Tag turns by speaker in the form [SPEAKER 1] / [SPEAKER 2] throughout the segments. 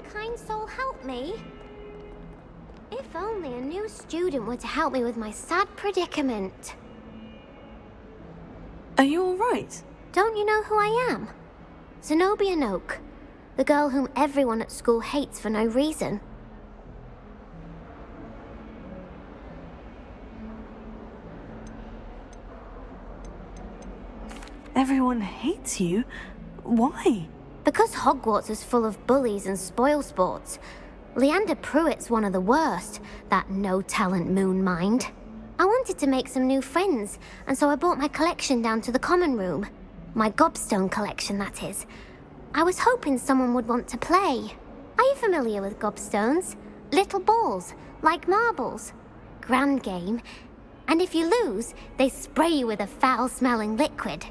[SPEAKER 1] kind soul help me? If only a new student were to help me with my sad predicament.
[SPEAKER 2] Are you all right?
[SPEAKER 1] Don't you know who I am? Zenobia Noak, the girl whom everyone at school hates for no reason.
[SPEAKER 2] Everyone hates you? Why?
[SPEAKER 1] Because Hogwarts is full of bullies and spoilsports. Leander Pruitt's one of the worst, that no-talent moon mind. I wanted to make some new friends, and so I brought my collection down to the common room. My gobstone collection, that is. I was hoping someone would want to play. Are you familiar with gobstones? Little balls, like marbles. Grand game. And if you lose, they spray you with a foul-smelling liquid.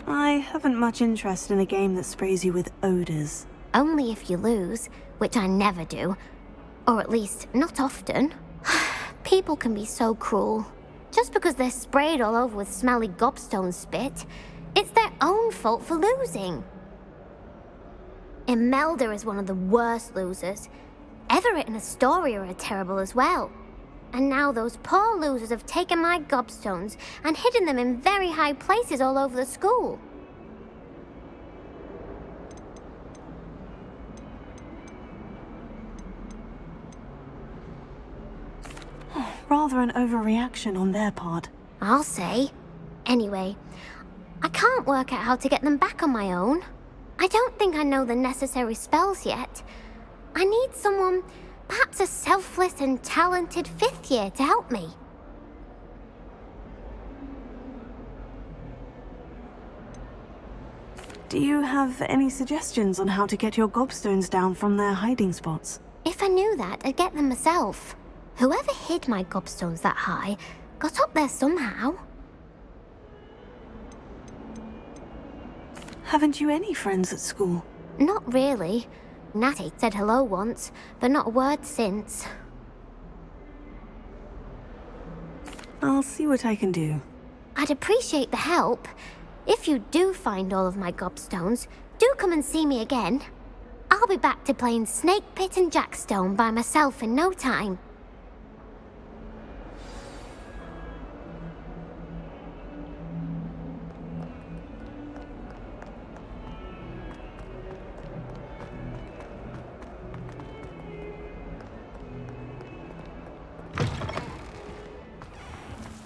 [SPEAKER 2] I haven't much interest in a game that sprays you with odors.
[SPEAKER 1] Only if you lose, which I never do. Or at least, not often. People can be so cruel. Just because they're sprayed all over with smelly gobstone spit, it's their own fault for losing. Imelda is one of the worst losers. Everett and Astoria are terrible as well. And now those poor losers have taken my gobstones and hidden them in very high places all over the school.
[SPEAKER 2] Rather an overreaction on their part.
[SPEAKER 1] I'll say. Anyway, I can't work out how to get them back on my own. I don't think I know the necessary spells yet. I need someone, perhaps a selfless and talented fifth year to help me.
[SPEAKER 2] Do you have any suggestions on how to get your gobstones down from their hiding spots?
[SPEAKER 1] If I knew that, I'd get them myself. Whoever hid my gobstones that high got up there somehow.
[SPEAKER 2] Haven't you any friends at school?
[SPEAKER 1] Not really. Natty said hello once, but not a word since.
[SPEAKER 2] I'll see what I can do.
[SPEAKER 1] I'd appreciate the help. If you do find all of my gobstones, do come and see me again. I'll be back to playing Snake Pit and Jackstone by myself in no time.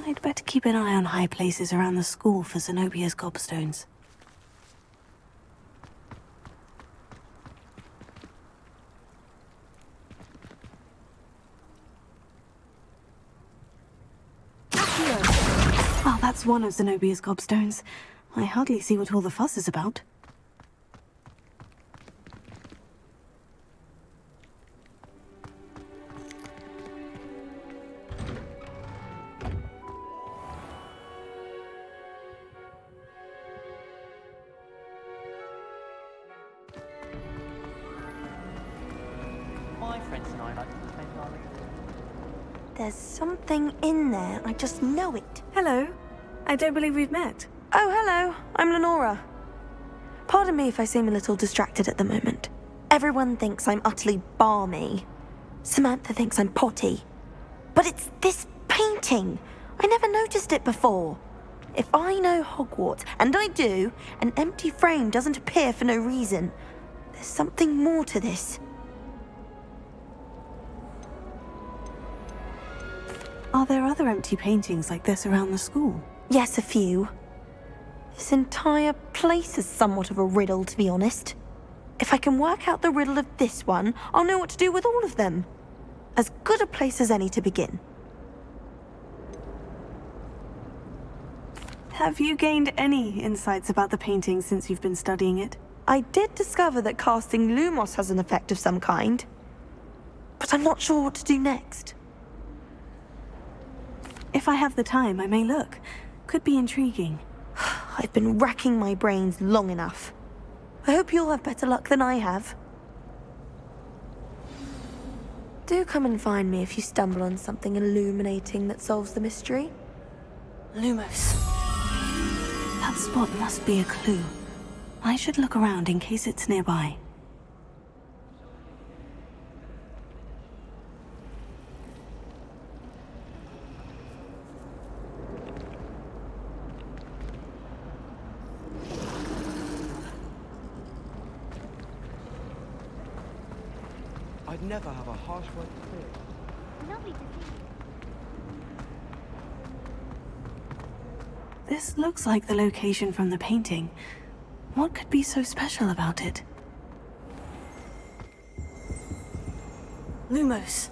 [SPEAKER 2] I'd better keep an eye on high places around the school for Zenobia's gobstones. Oh, that's one of Zenobia's gobstones. I hardly see what all the fuss is about.
[SPEAKER 3] My friends and I like to spend our
[SPEAKER 4] There's something in there, I just know it.
[SPEAKER 2] Hello. I don't believe we've met.
[SPEAKER 4] Oh, hello, I'm Lenora. Pardon me if I seem a little distracted at the moment. Everyone thinks I'm utterly balmy. Samantha thinks I'm potty. But it's this painting. I never noticed it before. If I know Hogwarts, and I do, an empty frame doesn't appear for no reason. There's something more to this.
[SPEAKER 2] Are there other empty paintings like this around the school?
[SPEAKER 4] Yes, a few. This entire place is somewhat of a riddle, to be honest. If I can work out the riddle of this one, I'll know what to do with all of them. As good a place as any to begin.
[SPEAKER 2] Have you gained any insights about the painting since you've been studying it?
[SPEAKER 4] I did discover that casting Lumos has an effect of some kind. But I'm not sure what to do next.
[SPEAKER 2] If I have the time, I may look. Could be intriguing.
[SPEAKER 4] I've been racking my brains long enough. I hope you'll have better luck than I have. Do come and find me if you stumble on something illuminating that solves the mystery.
[SPEAKER 2] Lumos. That spot must be a clue. I should look around in case it's nearby.
[SPEAKER 5] I'd never have a harsh word to say.
[SPEAKER 1] Lovely to see you.
[SPEAKER 2] This looks like the location from the painting. What could be so special about it? Lumos.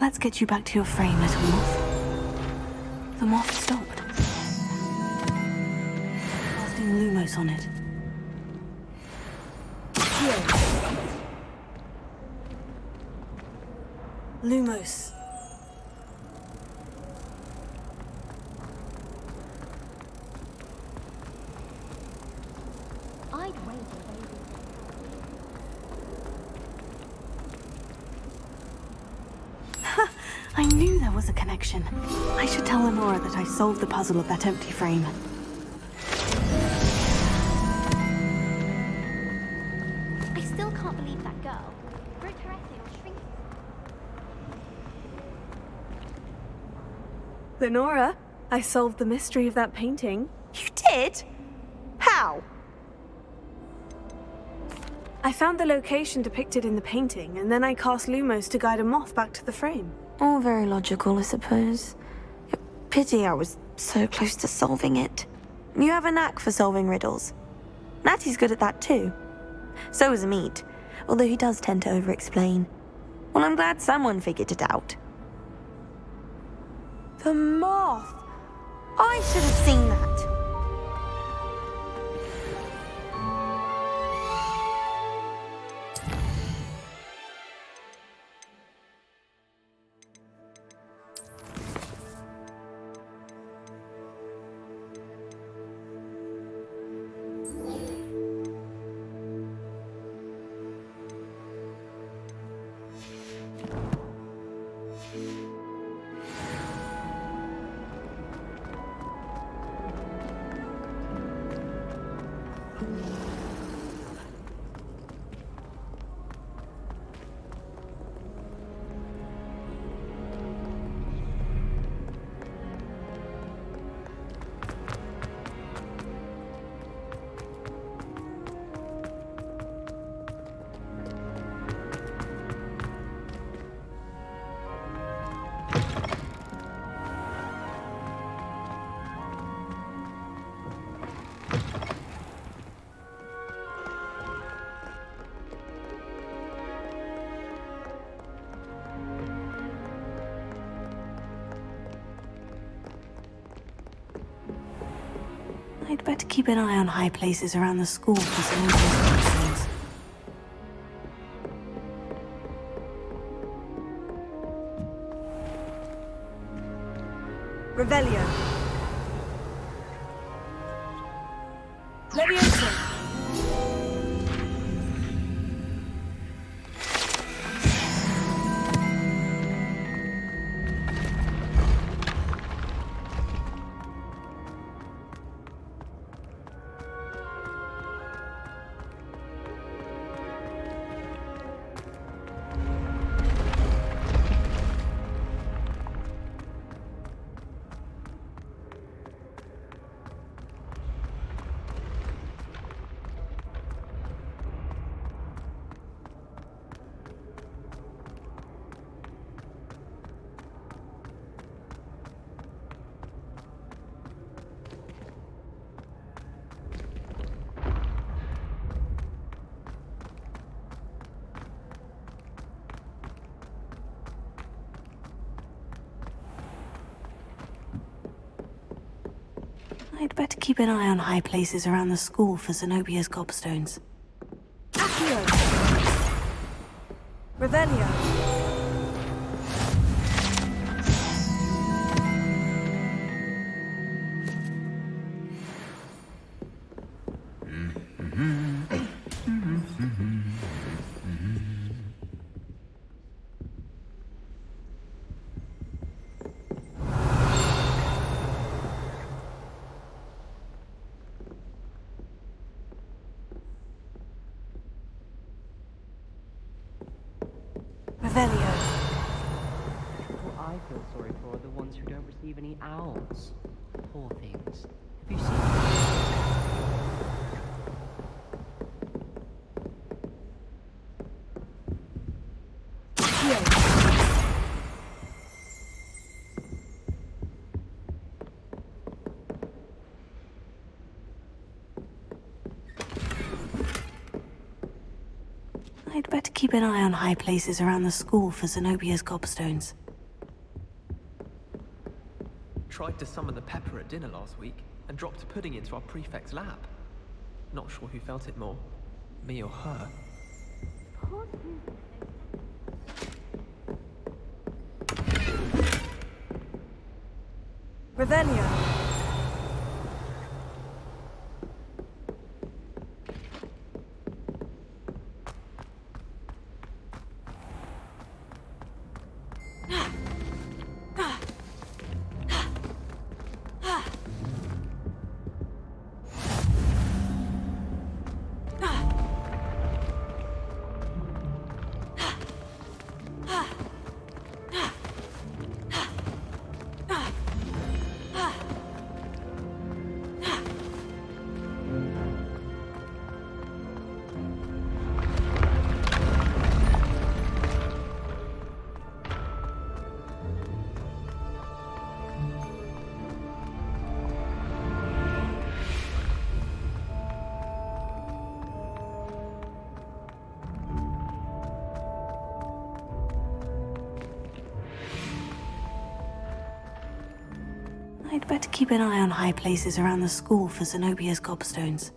[SPEAKER 2] Let's get you back to your frame, little moth. The moth stopped. Casting Lumos on it. Lumos.
[SPEAKER 1] I'd wager, baby.
[SPEAKER 2] I knew there was a connection. I should tell Lenora that I solved the puzzle of that empty frame.
[SPEAKER 1] I still can't believe that girl. Broke her essay or shrinking.
[SPEAKER 2] Lenora, I solved the mystery of that painting.
[SPEAKER 4] You did? How?
[SPEAKER 2] I found the location depicted in the painting, and then I cast Lumos to guide a moth back to the frame.
[SPEAKER 4] All very logical, I suppose. Pity I was so close to solving it. You have a knack for solving riddles. Natty's good at that too. So is Amit, although he does tend to over-explain. Well, I'm glad someone figured it out. The moth! I should have seen that.
[SPEAKER 2] I'd better keep an eye on high places around the school for some interesting things.
[SPEAKER 6] Revelio. Leviosa.
[SPEAKER 2] I'd better keep an eye on high places around the school for Zenobia's gobstones.
[SPEAKER 6] Accio. Revelio.
[SPEAKER 2] Revelio.
[SPEAKER 3] What I feel sorry for are the ones who don't receive any owls. Poor things. Have you seen?
[SPEAKER 2] I'd better keep an eye on high places around the school for Zenobia's gobstones.
[SPEAKER 6] Tried to summon the pepper at dinner last week and dropped a pudding into our prefect's lab. Not sure who felt it more, me or her.
[SPEAKER 2] Revelio. I'd better keep an eye on high places around the school for Zenobia's gobstones.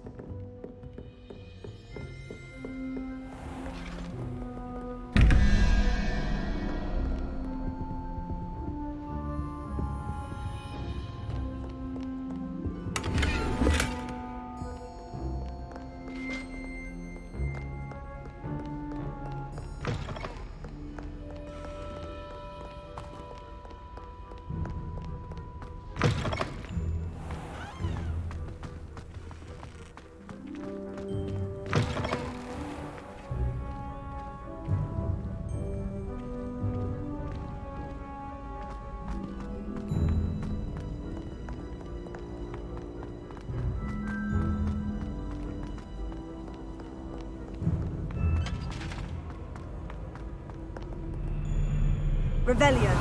[SPEAKER 2] Revelio.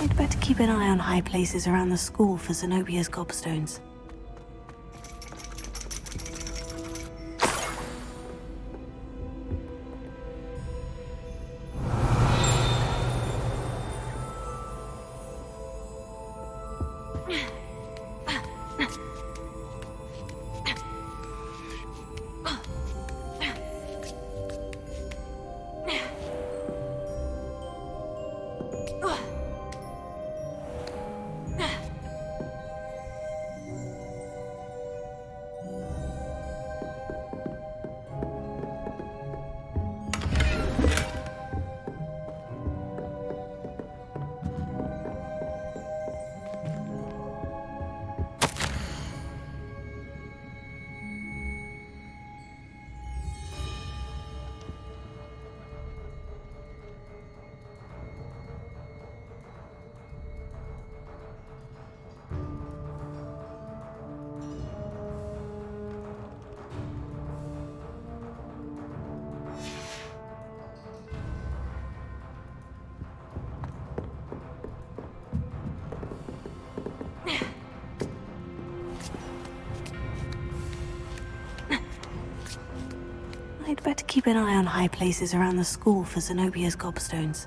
[SPEAKER 2] I'd better keep an eye on high places around the school for Zenobia's gobstones. I'd better keep an eye on high places around the school for Zenobia's gobstones.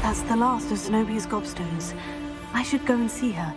[SPEAKER 2] That's the last of Zenobia's gobstones. I should go and see her.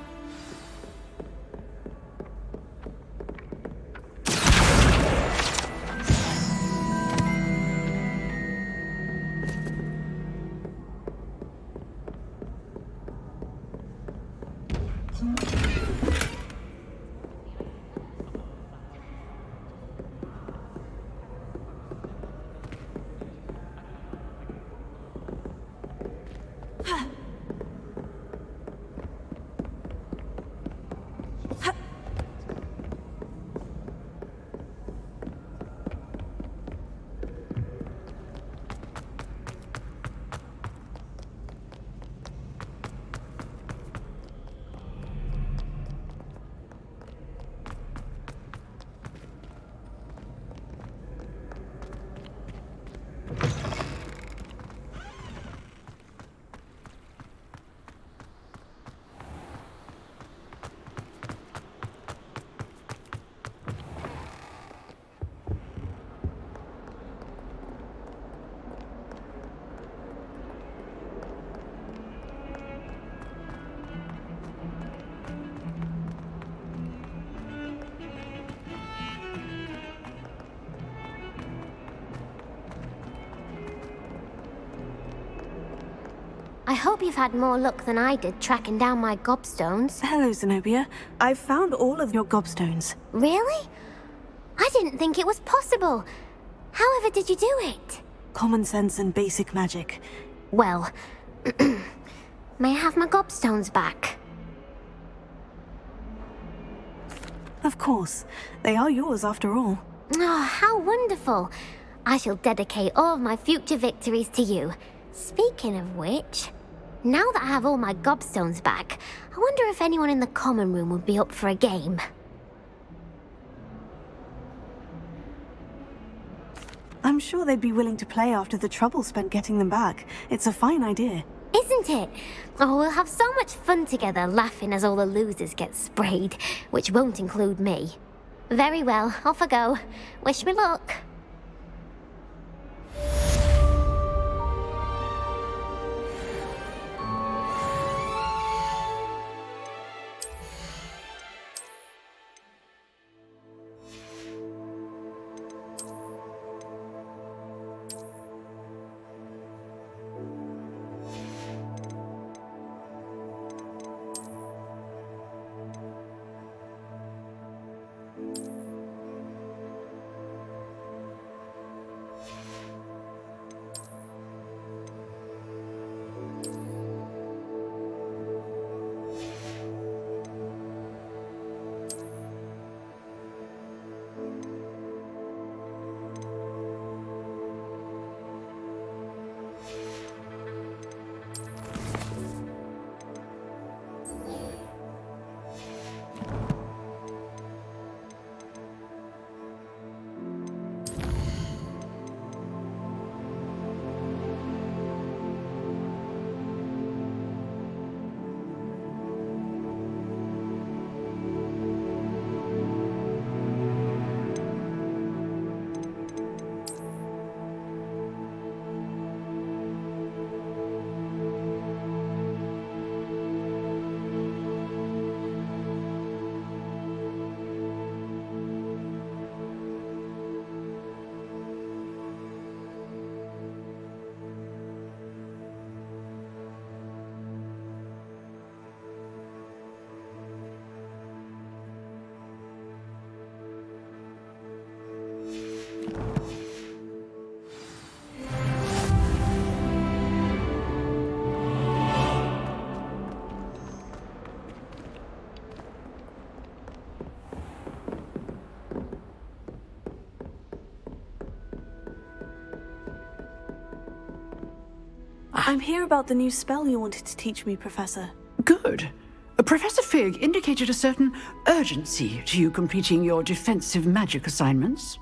[SPEAKER 1] hope you've had more luck than I did tracking down my gobstones.
[SPEAKER 2] Hello, Zenobia. I've found all of your gobstones.
[SPEAKER 1] Really? I didn't think it was possible. However did you do it?
[SPEAKER 2] Common sense and basic magic.
[SPEAKER 1] Well, may I have my gobstones back?
[SPEAKER 2] Of course. They are yours after all.
[SPEAKER 1] Oh, how wonderful. I shall dedicate all of my future victories to you. Speaking of which, now that I have all my gobstones back, I wonder if anyone in the common room would be up for a game.
[SPEAKER 2] I'm sure they'd be willing to play after the trouble spent getting them back. It's a fine idea.
[SPEAKER 1] Isn't it? Oh, we'll have so much fun together laughing as all the losers get sprayed, which won't include me. Very well, off I go. Wish me luck.
[SPEAKER 2] I'm here about the new spell you wanted to teach me, Professor.
[SPEAKER 7] Good. Professor Fig indicated a certain urgency to you completing your defensive magic assignments.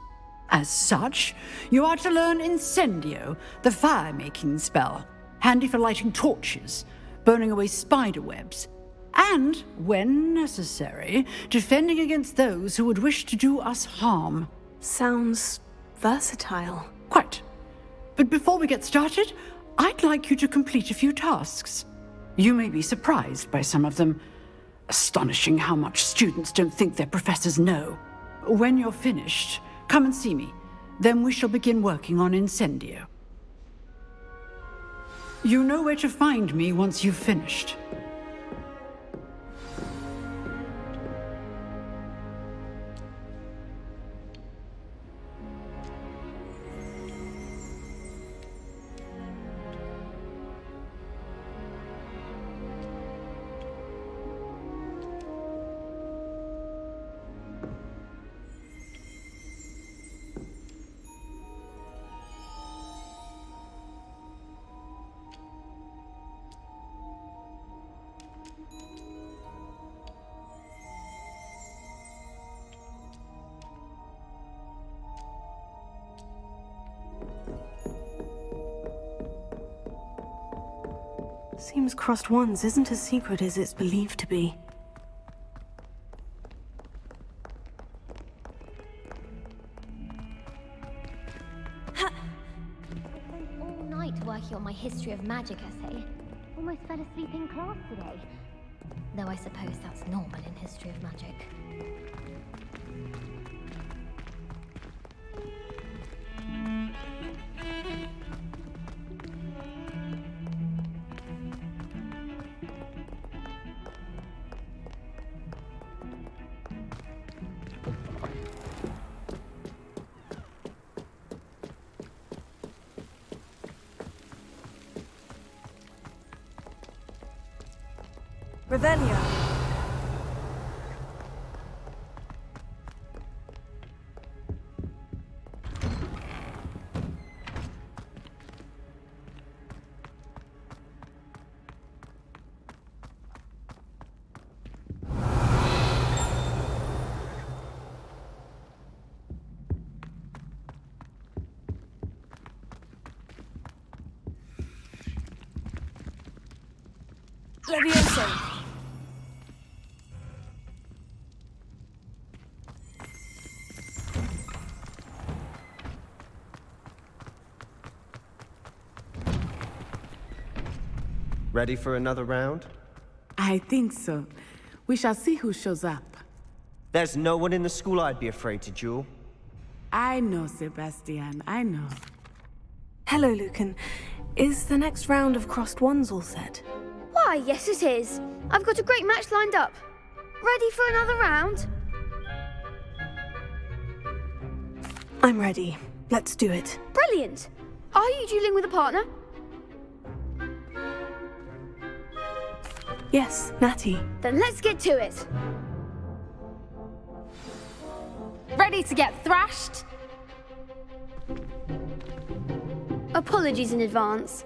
[SPEAKER 7] As such, you are to learn Incendio, the fire-making spell, handy for lighting torches, burning away spider webs, and, when necessary, defending against those who would wish to do us harm.
[SPEAKER 2] Sounds versatile.
[SPEAKER 7] Quite. But before we get started, I'd like you to complete a few tasks. You may be surprised by some of them. Astonishing how much students don't think their professors know. When you're finished, come and see me. Then we shall begin working on Incendio. You know where to find me once you've finished.
[SPEAKER 2] Seems Crossed Wands isn't as secret as it's believed to be.
[SPEAKER 1] I spent all night working on my History of Magic essay. Almost fell asleep in class today. Though I suppose that's normal in History of Magic.
[SPEAKER 2] Revelio. Levioso.
[SPEAKER 5] Ready for another round?
[SPEAKER 8] I think so. We shall see who shows up.
[SPEAKER 5] There's no one in the school I'd be afraid to duel.
[SPEAKER 8] I know, Sebastian, I know.
[SPEAKER 2] Hello, Lucan. Is the next round of crossed wands all set?
[SPEAKER 9] Why, yes it is. I've got a great match lined up. Ready for another round?
[SPEAKER 2] I'm ready. Let's do it.
[SPEAKER 9] Brilliant. Are you dueling with a partner?
[SPEAKER 2] Yes, Natty.
[SPEAKER 9] Then let's get to it.
[SPEAKER 10] Ready to get thrashed?
[SPEAKER 9] Apologies in advance.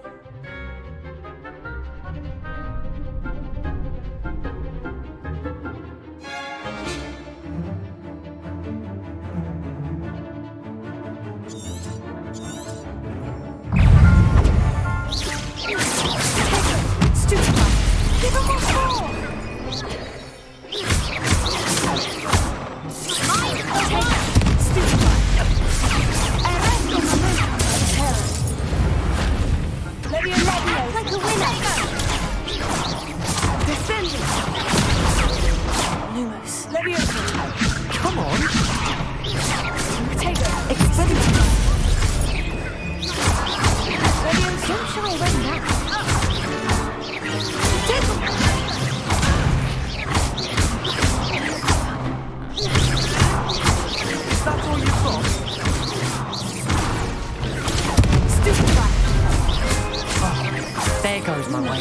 [SPEAKER 3] There goes my way.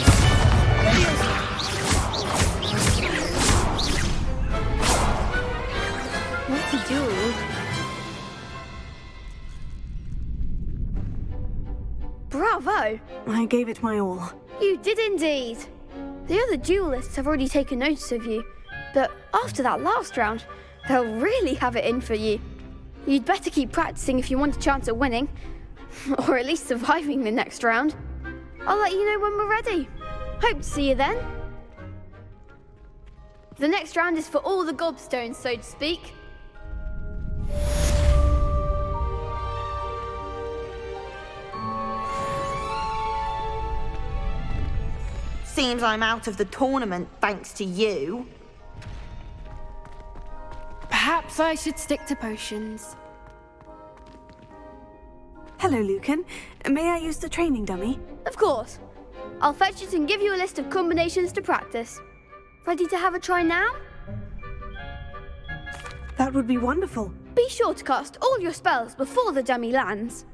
[SPEAKER 9] What's a duel? Bravo!
[SPEAKER 2] I gave it my all.
[SPEAKER 9] You did indeed. The other duelists have already taken notice of you, but after that last round, they'll really have it in for you. You'd better keep practicing if you want a chance at winning, or at least surviving the next round. I'll let you know when we're ready. Hope to see you then. The next round is for all the gobstones, so to speak.
[SPEAKER 4] Seems I'm out of the tournament thanks to you.
[SPEAKER 10] Perhaps I should stick to potions.
[SPEAKER 2] Hello, Lucan. May I use the training dummy?
[SPEAKER 9] Of course. I'll fetch it and give you a list of combinations to practice. Ready to have a try now?
[SPEAKER 2] That would be wonderful.
[SPEAKER 9] Be sure to cast all your spells before the dummy lands.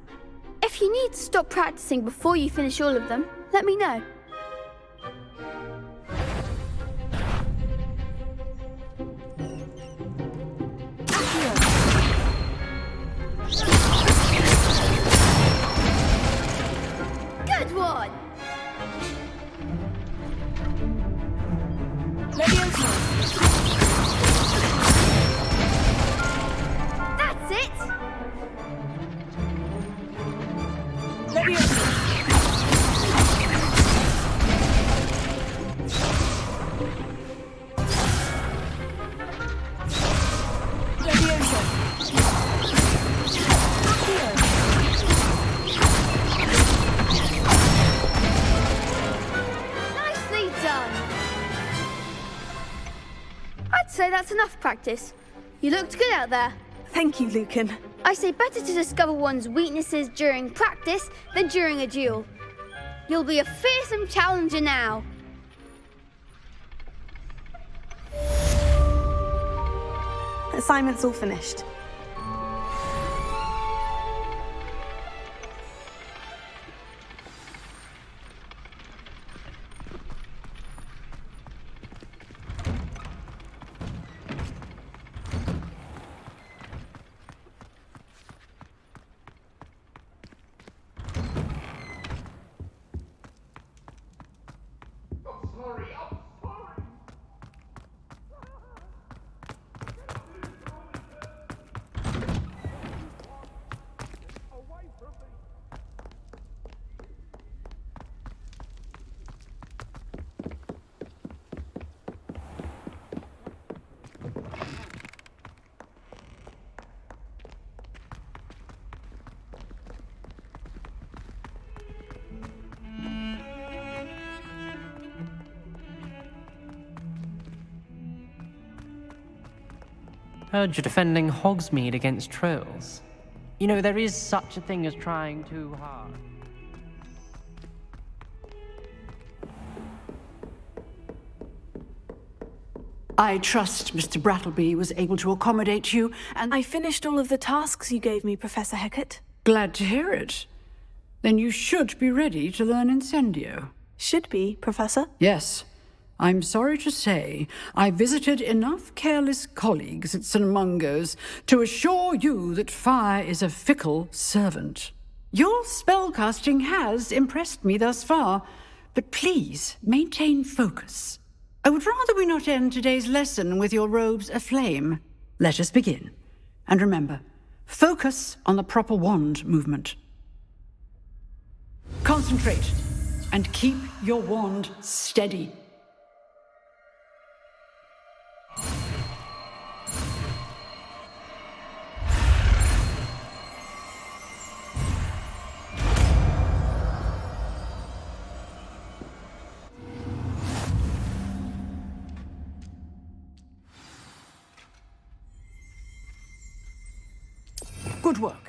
[SPEAKER 9] If you need to stop practicing before you finish all of them, let me know. Good one! That's it! Nicely done! I'd say that's enough practice. You looked good out there.
[SPEAKER 2] Thank you, Lucan.
[SPEAKER 9] I say better to discover one's weaknesses during practice than during a duel. You'll be a fearsome challenger now.
[SPEAKER 2] Assignment's all finished.
[SPEAKER 3] Heard you're defending Hogsmeade against trolls. You know, there is such a thing as trying too hard.
[SPEAKER 7] I trust Mr. Brattleby was able to accommodate you, and
[SPEAKER 2] I finished all of the tasks you gave me, Professor Hecat.
[SPEAKER 7] glad to hear it. Then you should be ready to learn Incendio.
[SPEAKER 2] Should be, Professor.
[SPEAKER 7] Yes. I'm sorry to say, I visited enough careless colleagues at St. Mungo's to assure you that fire is a fickle servant. Your spellcasting has impressed me thus far, but please maintain focus. I would rather we not end today's lesson with your robes aflame. Let us begin. And remember, focus on the proper wand movement. Concentrate and keep your wand steady. Good work.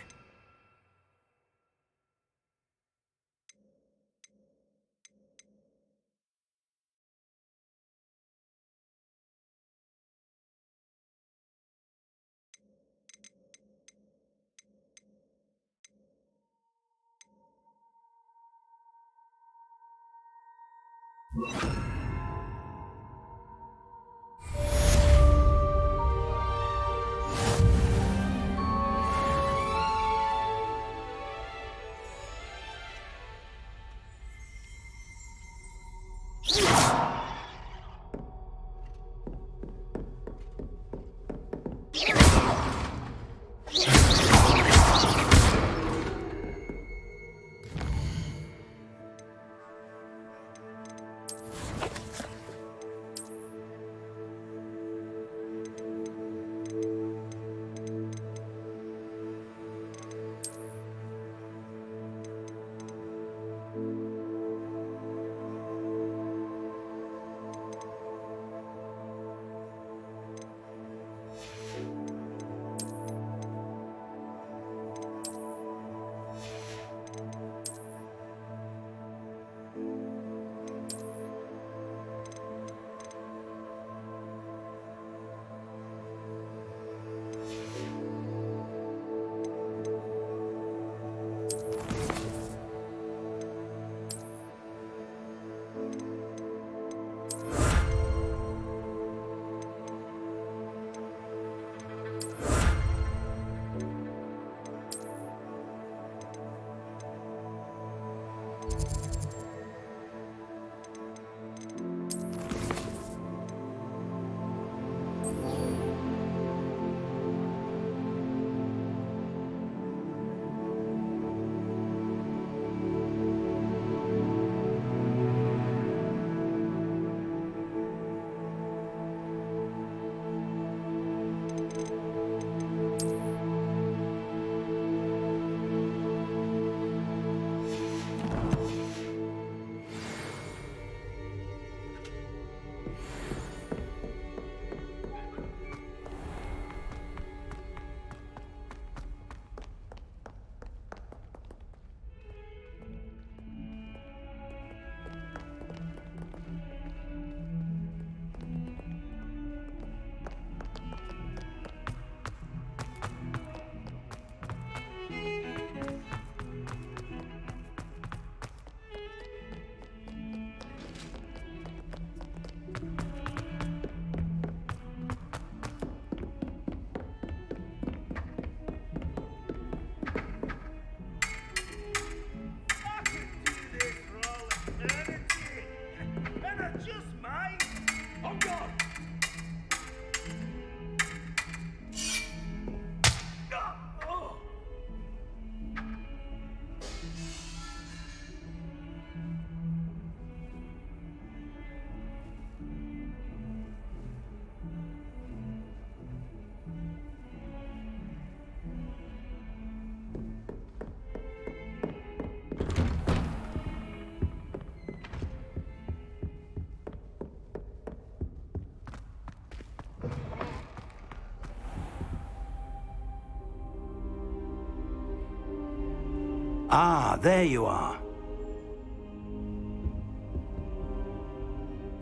[SPEAKER 11] Ah, there you are.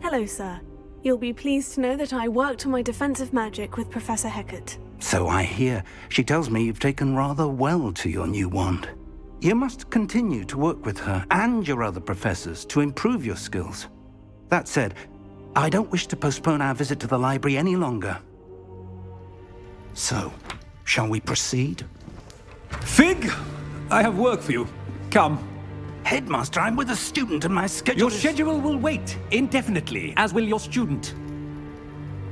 [SPEAKER 2] Hello, sir. You'll be pleased to know that I worked on my defensive magic with Professor Heckert.
[SPEAKER 11] So I hear. She tells me you've taken rather well to your new wand. You must continue to work with her and your other professors to improve your skills. That said, I don't wish to postpone our visit to the library any longer. So, shall we proceed?
[SPEAKER 12] Fig! I have work for you. Come.
[SPEAKER 11] Headmaster, I'm with a student and my schedule
[SPEAKER 12] Your schedule will wait indefinitely, as will your student.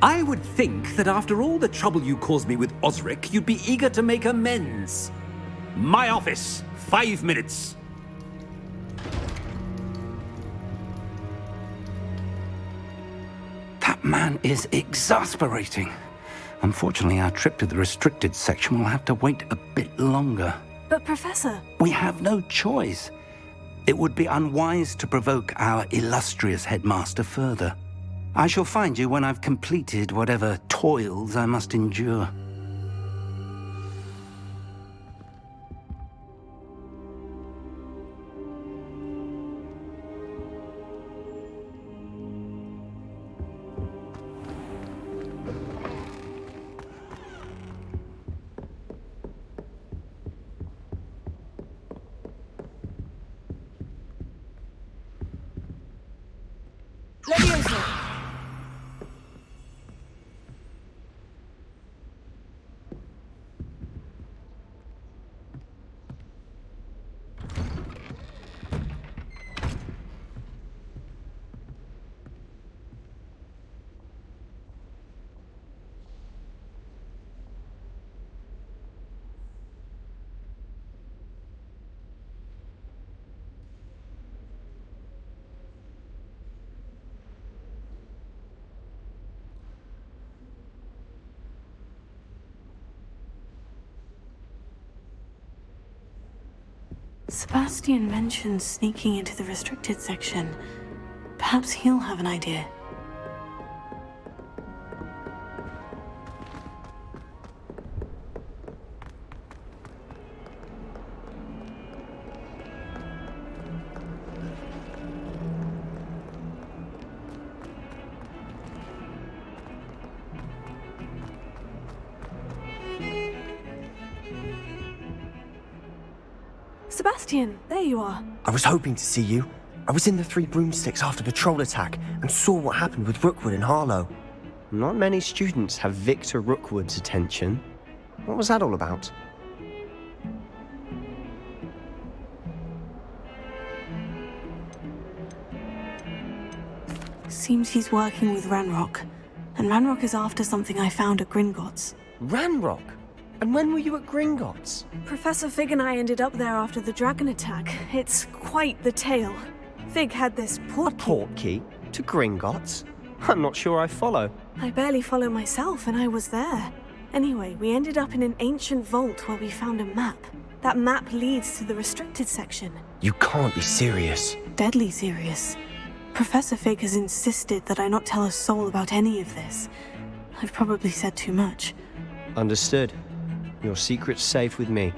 [SPEAKER 12] I would think that after all the trouble you caused me with Osric, you'd be eager to make amends. My office, 5 minutes.
[SPEAKER 11] That man is exasperating. Unfortunately, our trip to the restricted section will have to wait a bit longer.
[SPEAKER 2] But, Professor...
[SPEAKER 11] We have no choice. It would be unwise to provoke our illustrious headmaster further. I shall find you when I've completed whatever toils I must endure.
[SPEAKER 2] Sebastian mentioned sneaking into the restricted section. Perhaps he'll have an idea. Sebastian, there you are.
[SPEAKER 5] I was hoping to see you. I was in the Three Broomsticks after the troll attack and saw what happened with Rookwood and Harlow. Not many students have Victor Rookwood's attention. What was that all about?
[SPEAKER 2] Seems he's working with Ranrock. And Ranrock is after something I found at Gringotts.
[SPEAKER 5] Ranrock? And when were you at Gringotts?
[SPEAKER 2] Professor Fig and I ended up there after the dragon attack. It's quite the tale. Fig had this
[SPEAKER 5] portkey to Gringotts? I'm not sure I follow.
[SPEAKER 2] I barely follow myself, and I was there. Anyway, we ended up in an ancient vault where we found a map. That map leads to the restricted section.
[SPEAKER 5] You can't be serious.
[SPEAKER 2] Deadly serious. Professor Fig has insisted that I not tell a soul about any of this. I've probably said too much.
[SPEAKER 5] Understood. Your secret's safe with me.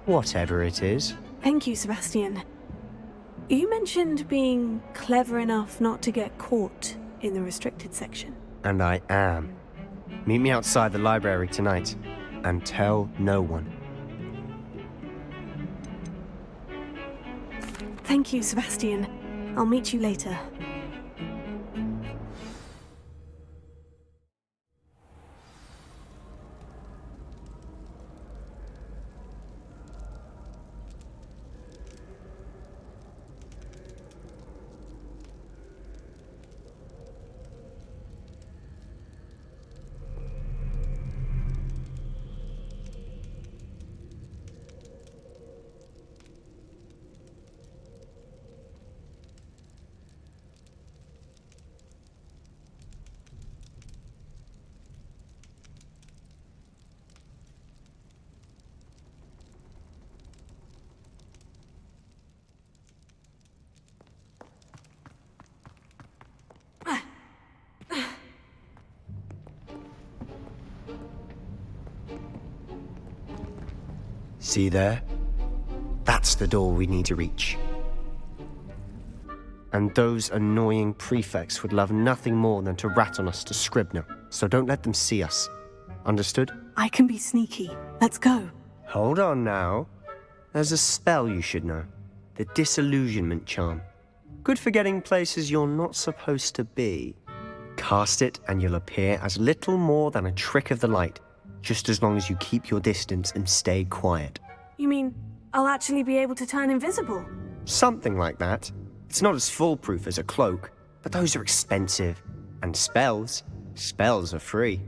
[SPEAKER 5] Whatever it is.
[SPEAKER 2] Thank you, Sebastian. You mentioned being clever enough not to get caught in the restricted section.
[SPEAKER 5] And I am. Meet me outside the library tonight, and tell no one.
[SPEAKER 2] Thank you, Sebastian. I'll meet you later.
[SPEAKER 5] See there? That That's the door we need to reach. And those annoying prefects would love nothing more than to rat on us to Scribner, so don't let them see us. Understood?
[SPEAKER 2] I can be sneaky. Let's go.
[SPEAKER 5] Hold on now. There's a spell you should know. The Disillusionment Charm. Good for getting places you're not supposed to be. Cast it and you'll appear as little more than a trick of the light, just as long as you keep your distance and stay quiet.
[SPEAKER 2] You mean I'll actually be able to turn invisible?
[SPEAKER 5] Something like that. It's not as foolproof as a cloak, but those are expensive. And spells are free.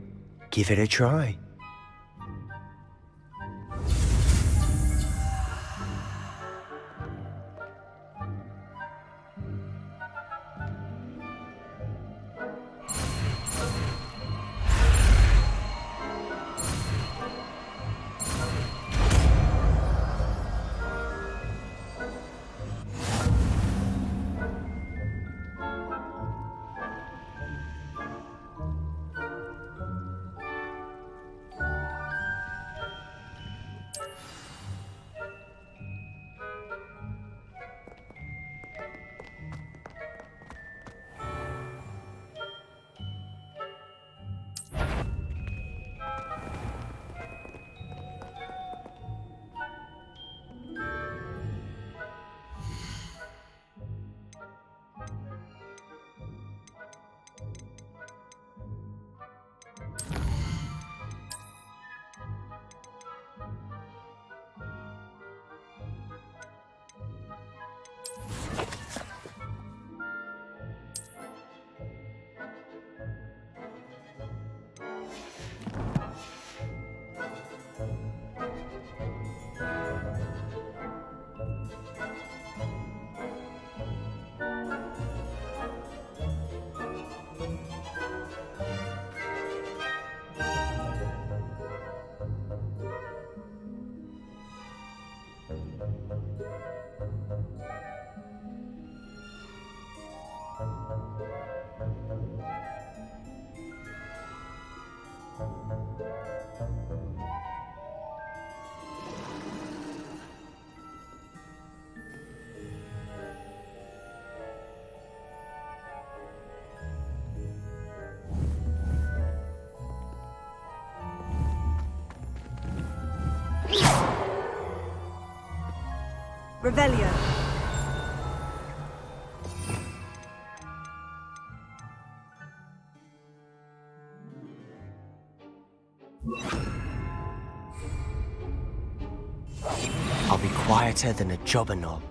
[SPEAKER 5] Give it a try.
[SPEAKER 2] Revelio.
[SPEAKER 5] I'll be quieter than a jobber knob.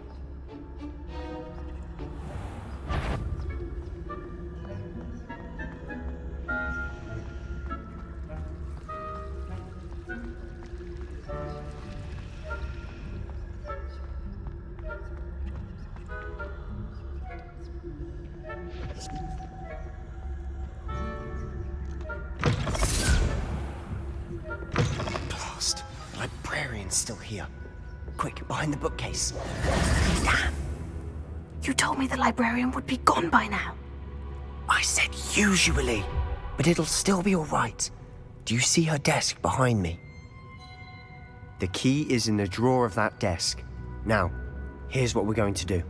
[SPEAKER 5] Blast. The librarian's still here. Quick, behind the bookcase.
[SPEAKER 4] Damn. You told me the librarian would be gone by now.
[SPEAKER 5] I said usually, but it'll still be all right. Do you see her desk behind me? The key is in the drawer of that desk. Now, here's what we're going to do.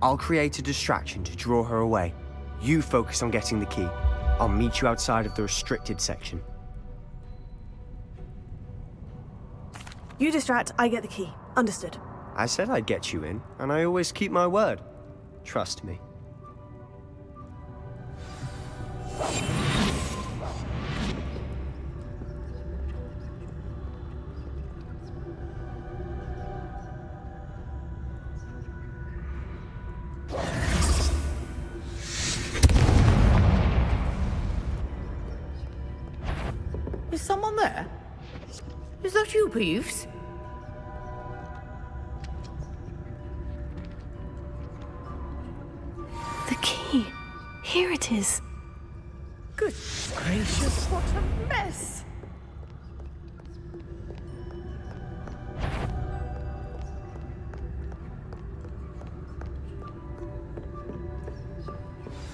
[SPEAKER 5] I'll create a distraction to draw her away. You focus on getting the key. I'll meet you outside of the restricted section.
[SPEAKER 2] You distract, I get the key. Understood.
[SPEAKER 5] I said I'd get you in, and I always keep my word. Trust me.
[SPEAKER 8] Is someone there? Is that you, Peeves?
[SPEAKER 2] The key. Here it is.
[SPEAKER 8] Good gracious, what a mess!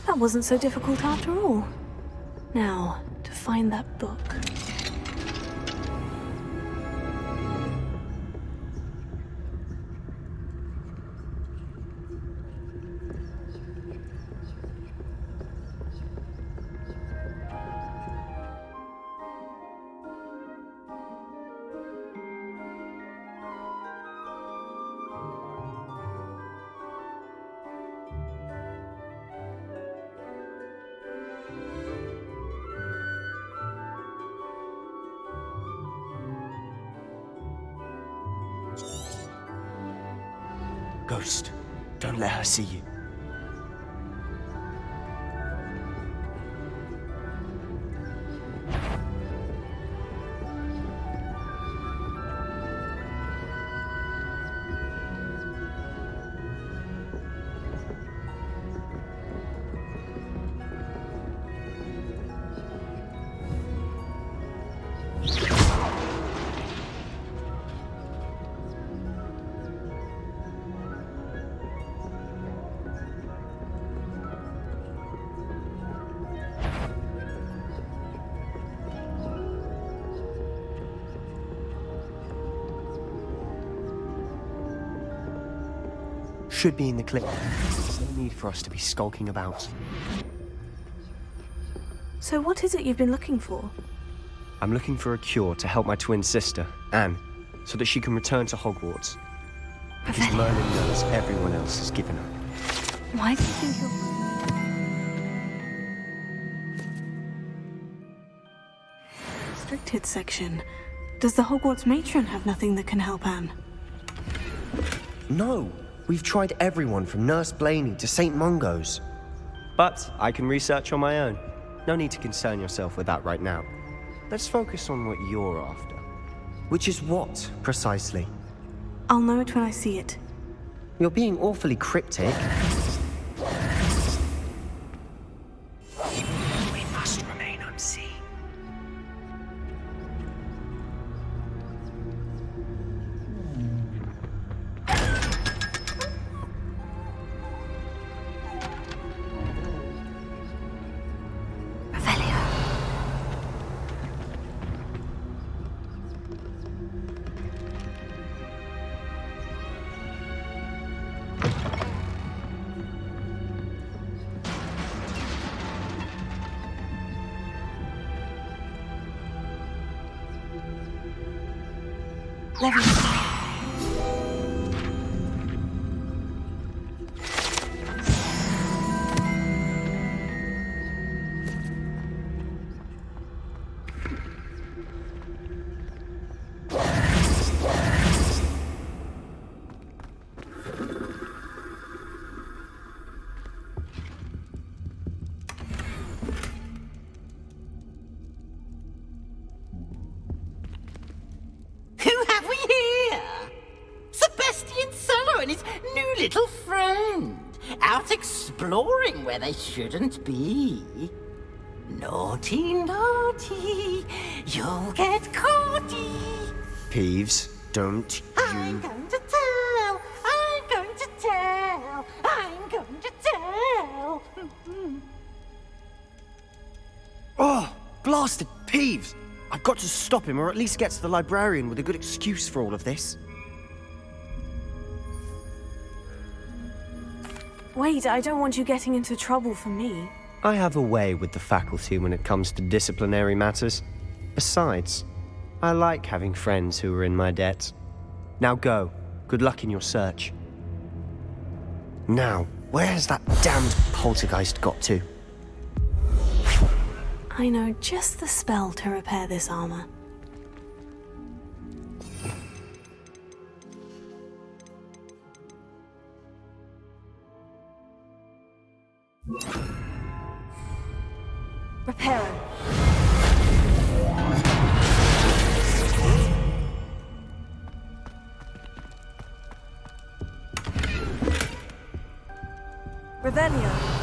[SPEAKER 2] That wasn't so difficult after all. Now, to find that book.
[SPEAKER 5] Ghost, don't let her see you. Should be in the clip. There's no need for us to be skulking about.
[SPEAKER 2] So what is it you've been looking for?
[SPEAKER 5] I'm looking for a cure to help my twin sister, Anne, so that she can return to Hogwarts. Because Merlin knows everyone else has given up.
[SPEAKER 2] Why do you think you're... Restricted section. Does the Hogwarts matron have nothing that can help Anne?
[SPEAKER 5] No! We've tried everyone from Nurse Blaney to St. Mungo's. But I can research on my own. No need to concern yourself with that right now. Let's focus on what you're after. Which is what, precisely?
[SPEAKER 2] I'll know it when I see it.
[SPEAKER 5] You're being awfully cryptic. We must remain unseen.
[SPEAKER 8] Who have we here? Sebastian Suller and his new little friend, out exploring where they shouldn't be. Naughty, naughty, you'll get caughty.
[SPEAKER 5] Peeves, don't
[SPEAKER 8] I'm going to tell, I'm going to tell, I'm going to tell.
[SPEAKER 5] Oh, blasted Peeves! I've got to stop him, or at least get to the librarian with a good excuse for all of this.
[SPEAKER 2] Wait, I don't want you getting into trouble for me.
[SPEAKER 5] I have a way with the faculty when it comes to disciplinary matters. Besides, I like having friends who are in my debt. Now go. Good luck in your search. Now, where has that damned poltergeist got to?
[SPEAKER 2] I know just the spell to repair this armor. Reparo. Revelio.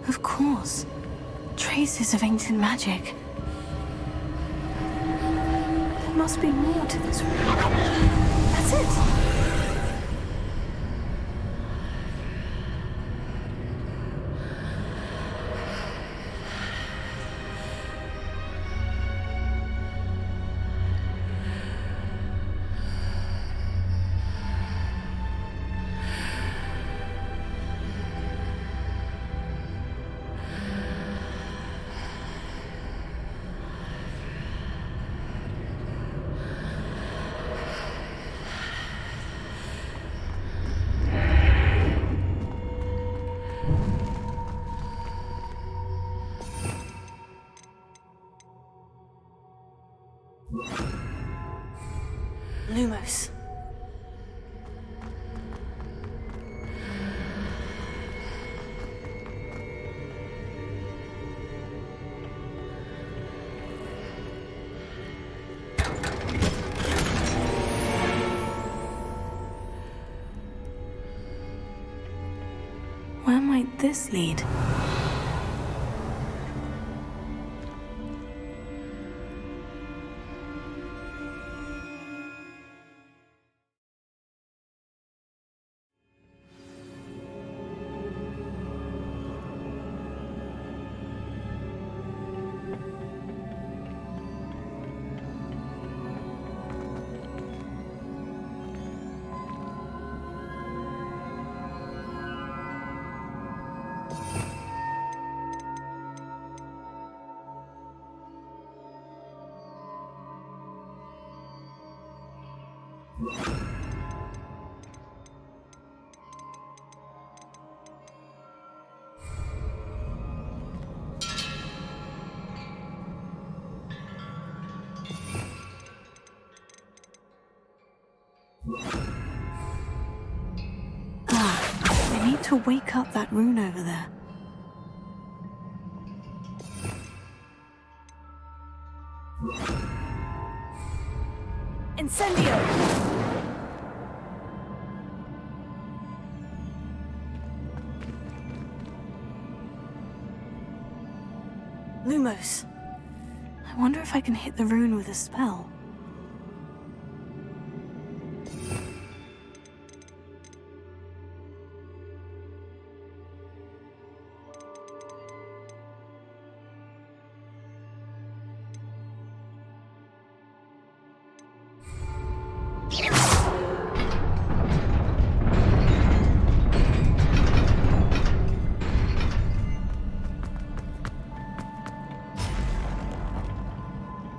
[SPEAKER 2] Of course. Traces of ancient magic. There must be more to this room. That's it. Lumos. Where might this lead? I need to wake up that rune over there. Incendio! Lumos. I wonder if I can hit the rune with a spell.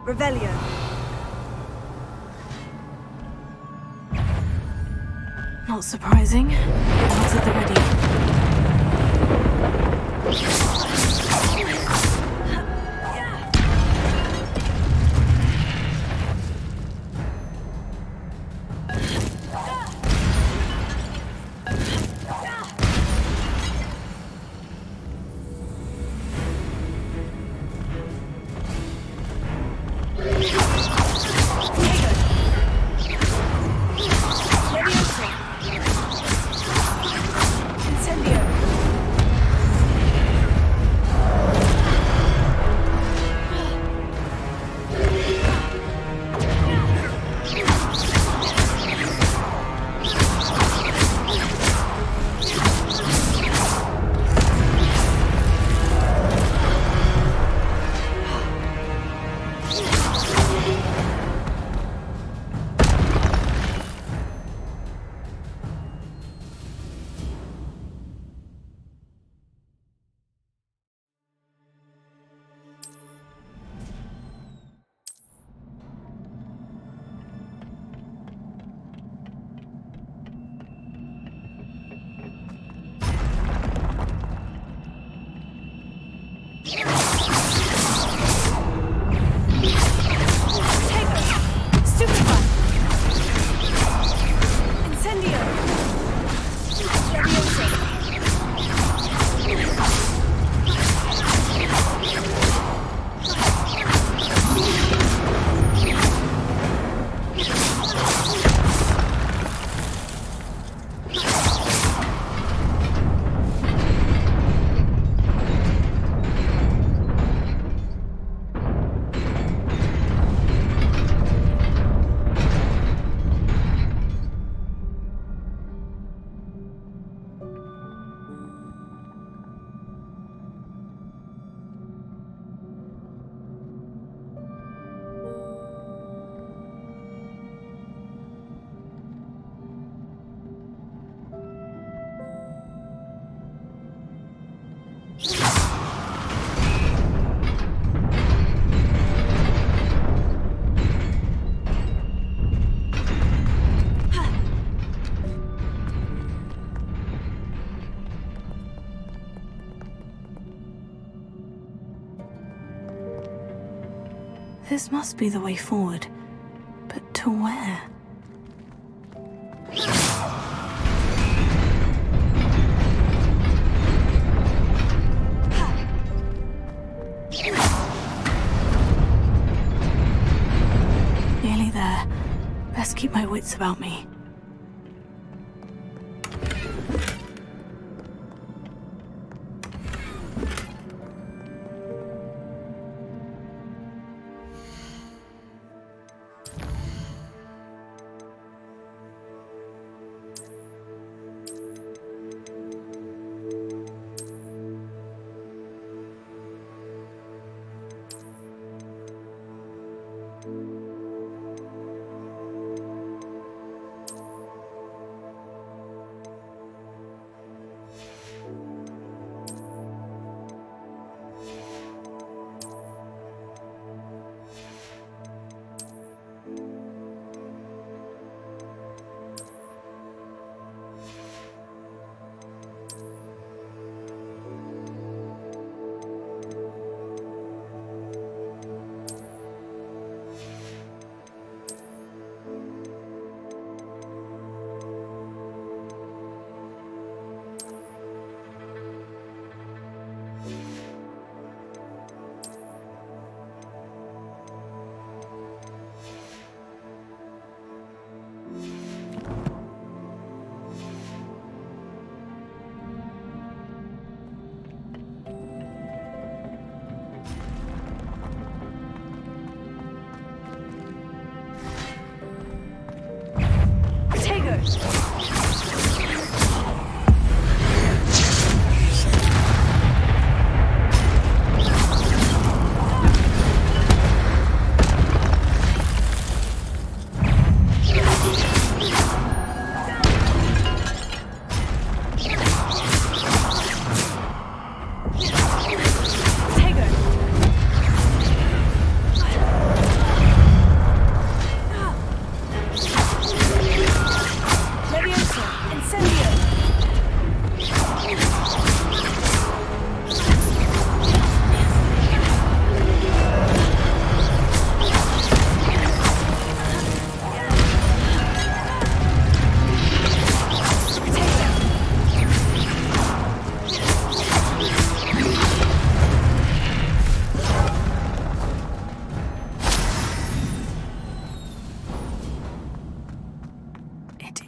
[SPEAKER 2] Revelio. Not surprising. Odds at the ready. This must be the way forward. But to where? Nearly there. Best keep my wits about me.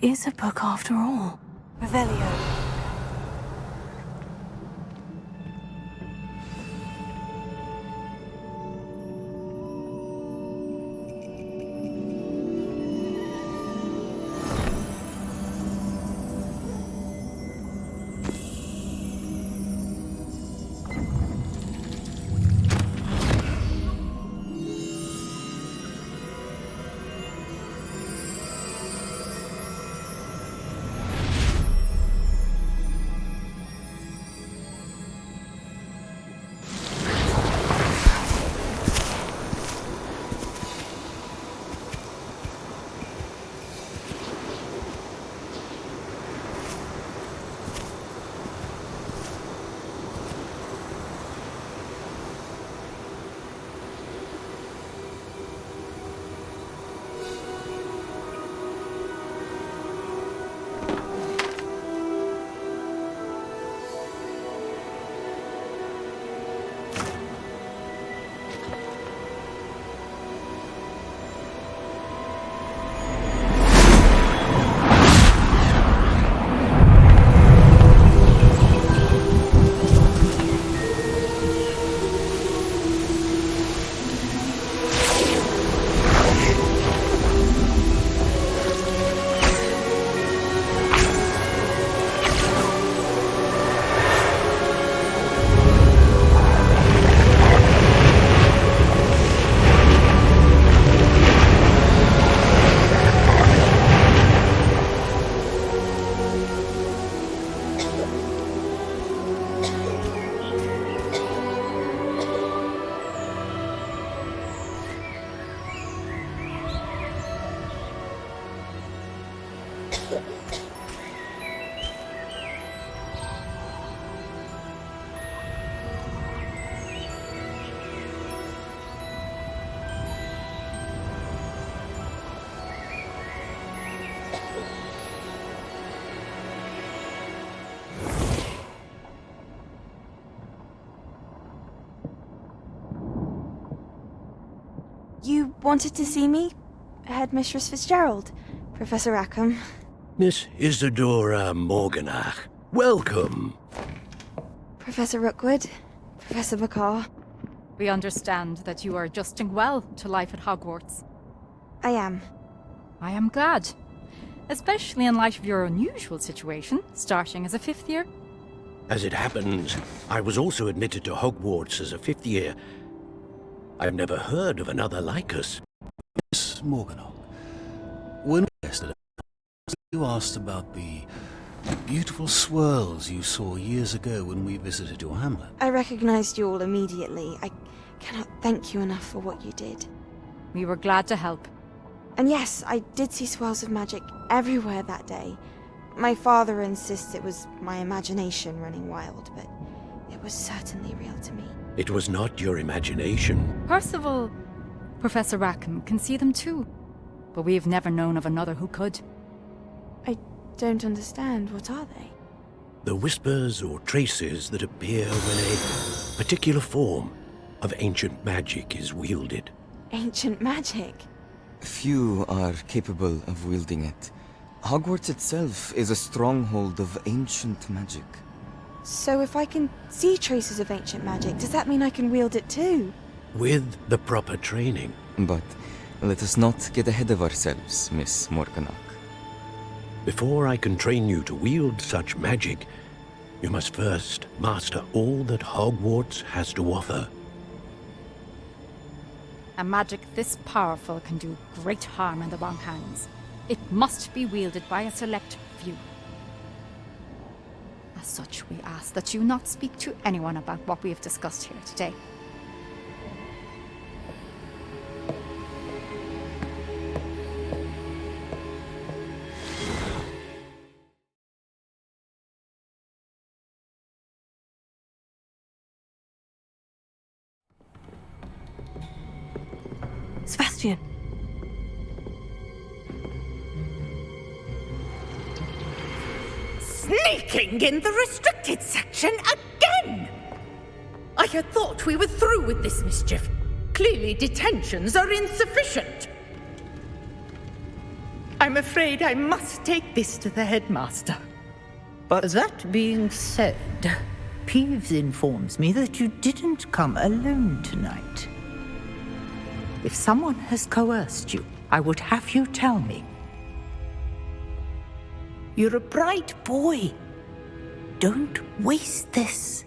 [SPEAKER 2] Is a book after all. Revelio.
[SPEAKER 4] You wanted to see me? Headmistress Fitzgerald, Professor Rackham.
[SPEAKER 13] Miss Isadora Morganach, welcome.
[SPEAKER 4] Professor Rookwood, Professor Bakar.
[SPEAKER 14] We understand that you are adjusting well to life at Hogwarts.
[SPEAKER 4] I am.
[SPEAKER 14] I am glad. Especially in light of your unusual situation, starting as a 5th year.
[SPEAKER 13] As it happens, I was also admitted to Hogwarts as a 5th year. I've never heard of another like us.
[SPEAKER 15] Miss Morganach, when yesterday, you asked about the beautiful swirls you saw years ago when we visited your hamlet.
[SPEAKER 4] I recognized you all immediately. I cannot thank you enough for what you did.
[SPEAKER 14] We were glad to help.
[SPEAKER 4] And yes, I did see swirls of magic everywhere that day. My father insists it was my imagination running wild, but it was certainly real to me.
[SPEAKER 13] It was not your imagination.
[SPEAKER 14] Percival, Professor Rackham can see them too. But we have never known of another who could.
[SPEAKER 4] I don't understand. What are they?
[SPEAKER 13] The whispers or traces that appear when a particular form of ancient magic is wielded.
[SPEAKER 4] Ancient magic?
[SPEAKER 16] Few are capable of wielding it. Hogwarts itself is a stronghold of ancient magic.
[SPEAKER 4] So if I can see traces of ancient magic, does that mean I can wield it too?
[SPEAKER 13] With the proper training.
[SPEAKER 16] But let us not get ahead of ourselves, Miss Morganach.
[SPEAKER 13] Before I can train you to wield such magic, you must first master all that Hogwarts has to offer.
[SPEAKER 14] A magic this powerful can do great harm in the wrong hands. It must be wielded by a select few. As such, we ask that you not speak to anyone about what we have discussed here today.
[SPEAKER 2] Sebastian!
[SPEAKER 17] Sneaking in the restricted section again! I had thought we were through with this mischief. Clearly detentions are insufficient. I'm afraid I must take this to the headmaster.
[SPEAKER 8] But that being said, Peeves informs me that you didn't come alone tonight. If someone has coerced you, I would have you tell me. You're a bright boy. Don't waste this.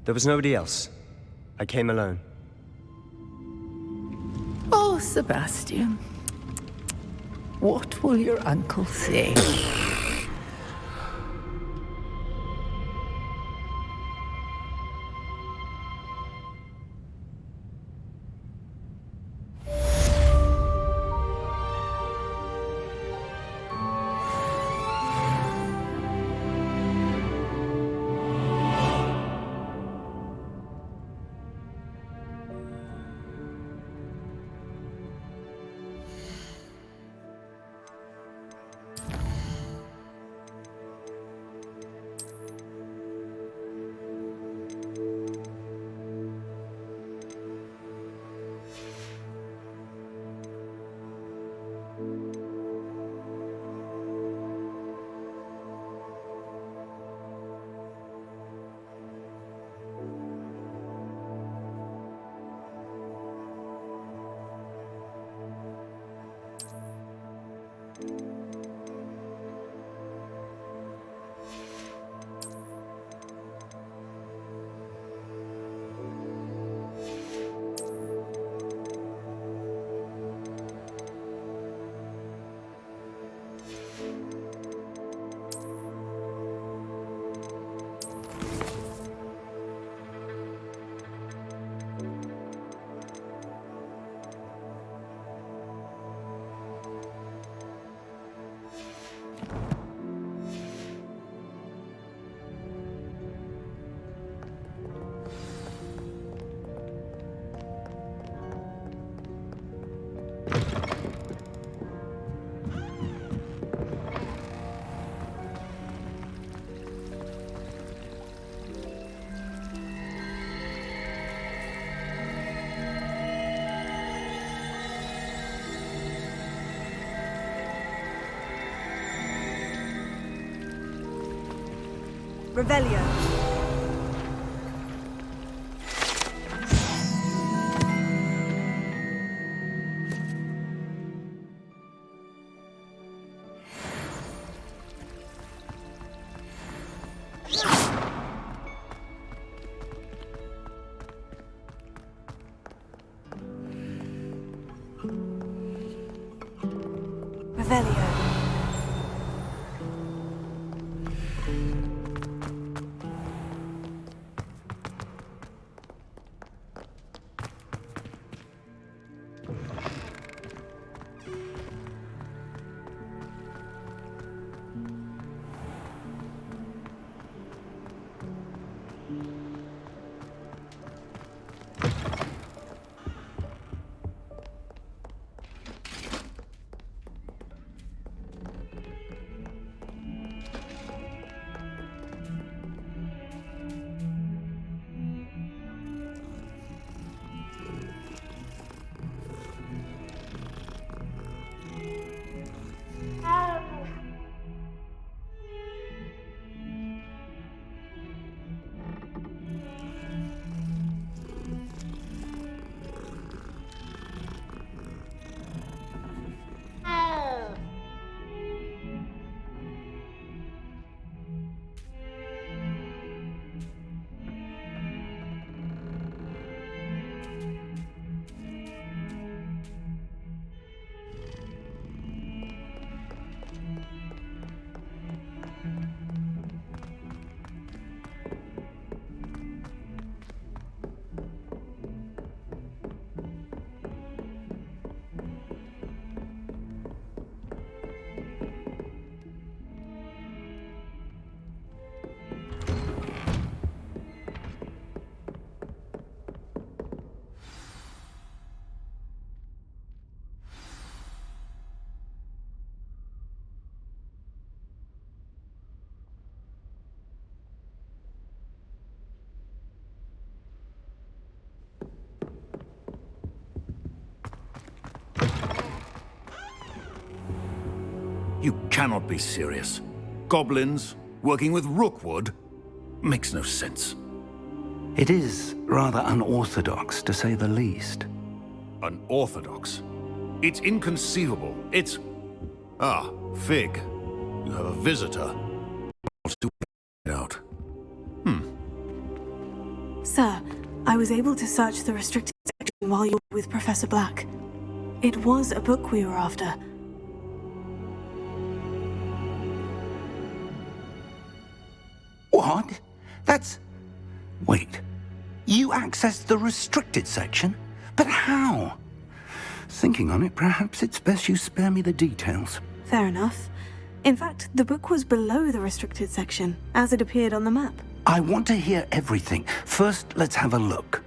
[SPEAKER 5] There was nobody else. I came alone.
[SPEAKER 8] Oh, Sebastian. What will your uncle say?
[SPEAKER 2] Revelio. Revelio.
[SPEAKER 15] You cannot be serious. Goblins working with Rookwood? Makes no sense.
[SPEAKER 11] It is rather unorthodox, to say the least.
[SPEAKER 15] Unorthodox? It's inconceivable. It's... Ah, Fig. You have a visitor. What's to out?
[SPEAKER 2] Sir, I was able to search the restricted section while you were with Professor Black. It was a book we were after.
[SPEAKER 11] What? That's... Wait. You accessed the restricted section? But how? Thinking on it, perhaps it's best you spare me the details.
[SPEAKER 2] Fair enough. In fact, the book was below the restricted section, as it appeared on the map.
[SPEAKER 11] I want to hear everything. First, let's have a look.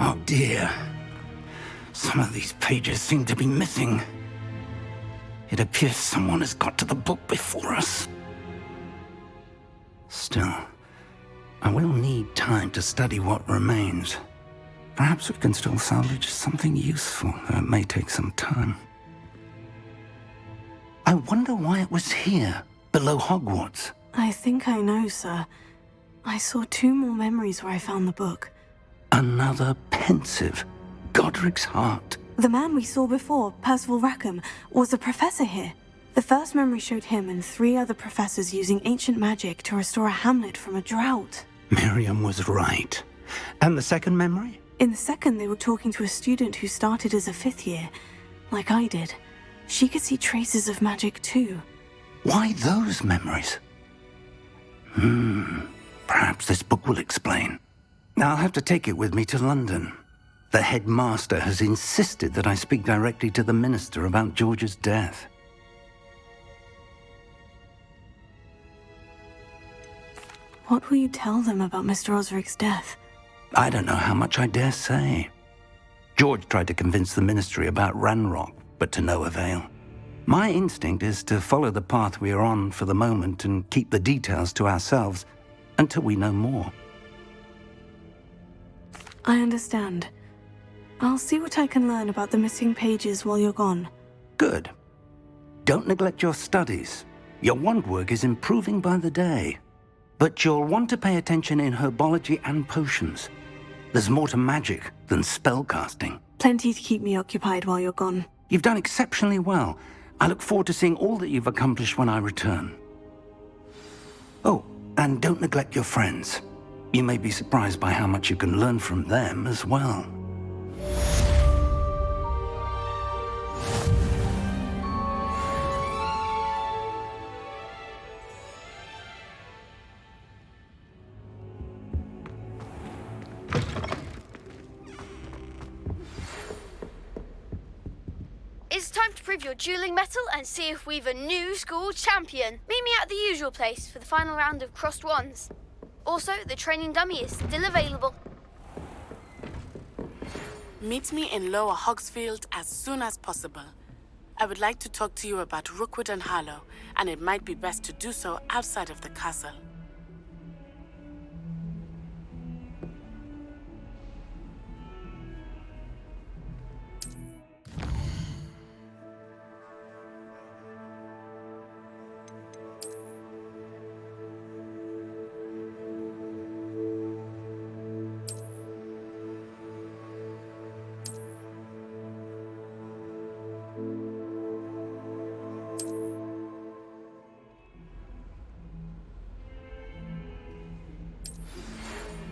[SPEAKER 11] Oh dear. Some of these pages seem to be missing. It appears someone has got to the book before us. Still, I will need time to study what remains. Perhaps we can still salvage something useful, though it may take some time. I wonder why it was here, below Hogwarts.
[SPEAKER 2] I think I know, sir. I saw 2 more memories where I found the book.
[SPEAKER 11] Another pensive. Godric's heart.
[SPEAKER 2] The man we saw before, Percival Rackham, was a professor here. The first memory showed him and 3 other professors using ancient magic to restore a hamlet from a drought.
[SPEAKER 11] Miriam was right. And the second memory?
[SPEAKER 2] In the second, they were talking to a student who started as a 5th year, like I did. She could see traces of magic too.
[SPEAKER 11] Why those memories? Perhaps this book will explain. I'll have to take it with me to London. The headmaster has insisted that I speak directly to the minister about George's death.
[SPEAKER 2] What will you tell them about Mr. Osric's death?
[SPEAKER 11] I don't know how much I dare say. George tried to convince the ministry about Ranrock, but to no avail. My instinct is to follow the path we are on for the moment and keep the details to ourselves until we know more.
[SPEAKER 2] I understand. I'll see what I can learn about the missing pages while you're gone.
[SPEAKER 11] Good. Don't neglect your studies. Your wand work is improving by the day. But you'll want to pay attention in herbology and potions. There's more to magic than spellcasting.
[SPEAKER 2] Plenty to keep me occupied while you're gone.
[SPEAKER 11] You've done exceptionally well. I look forward to seeing all that you've accomplished when I return. Oh, and don't neglect your friends. You may be surprised by how much you can learn from them as well.
[SPEAKER 9] It's time to prove your dueling mettle and see if we've a new school champion. Meet me at the usual place for the final round of crossed wands. Also, the training dummy is still available.
[SPEAKER 18] Meet me in Lower Hogsfield as soon as possible. I would like to talk to you about Rookwood and Harlow, and it might be best to do so outside of the castle.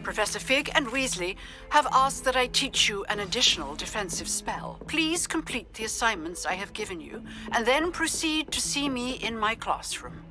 [SPEAKER 7] Professor Fig and Weasley have asked that I teach you an additional defensive spell. Please complete the assignments I have given you, and then proceed to see me in my classroom.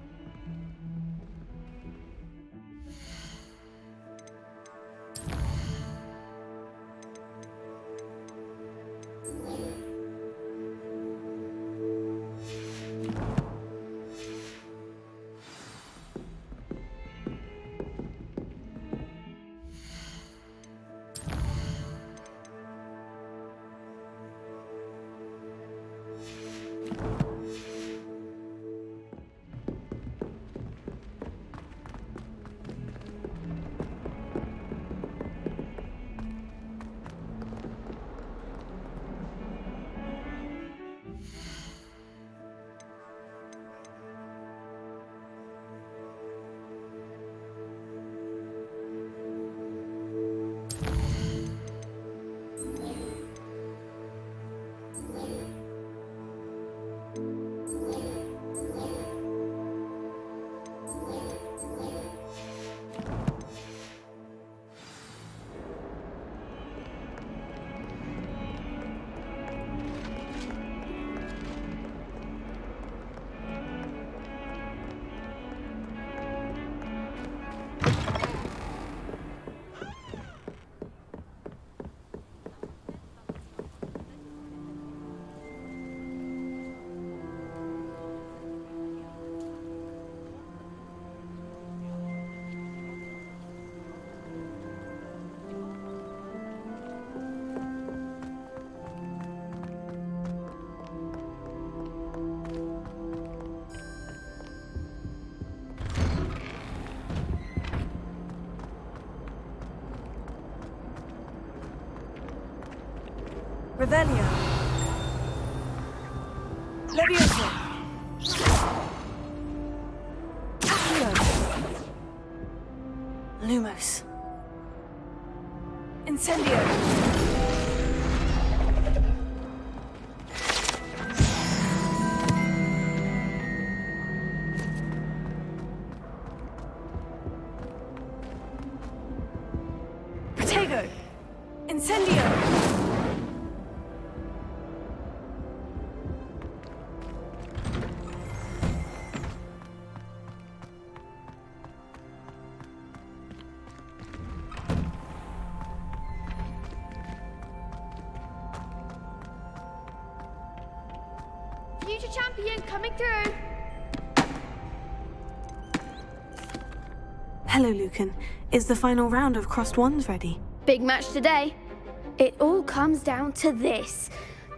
[SPEAKER 2] Revelio. Leviosa. Accio. Lumos. Incendio. Protego. Incendio.
[SPEAKER 9] Future champion coming through.
[SPEAKER 2] Hello, Lucan. Is the final round of crossed wands ready?
[SPEAKER 9] Big match today. It all comes down to this.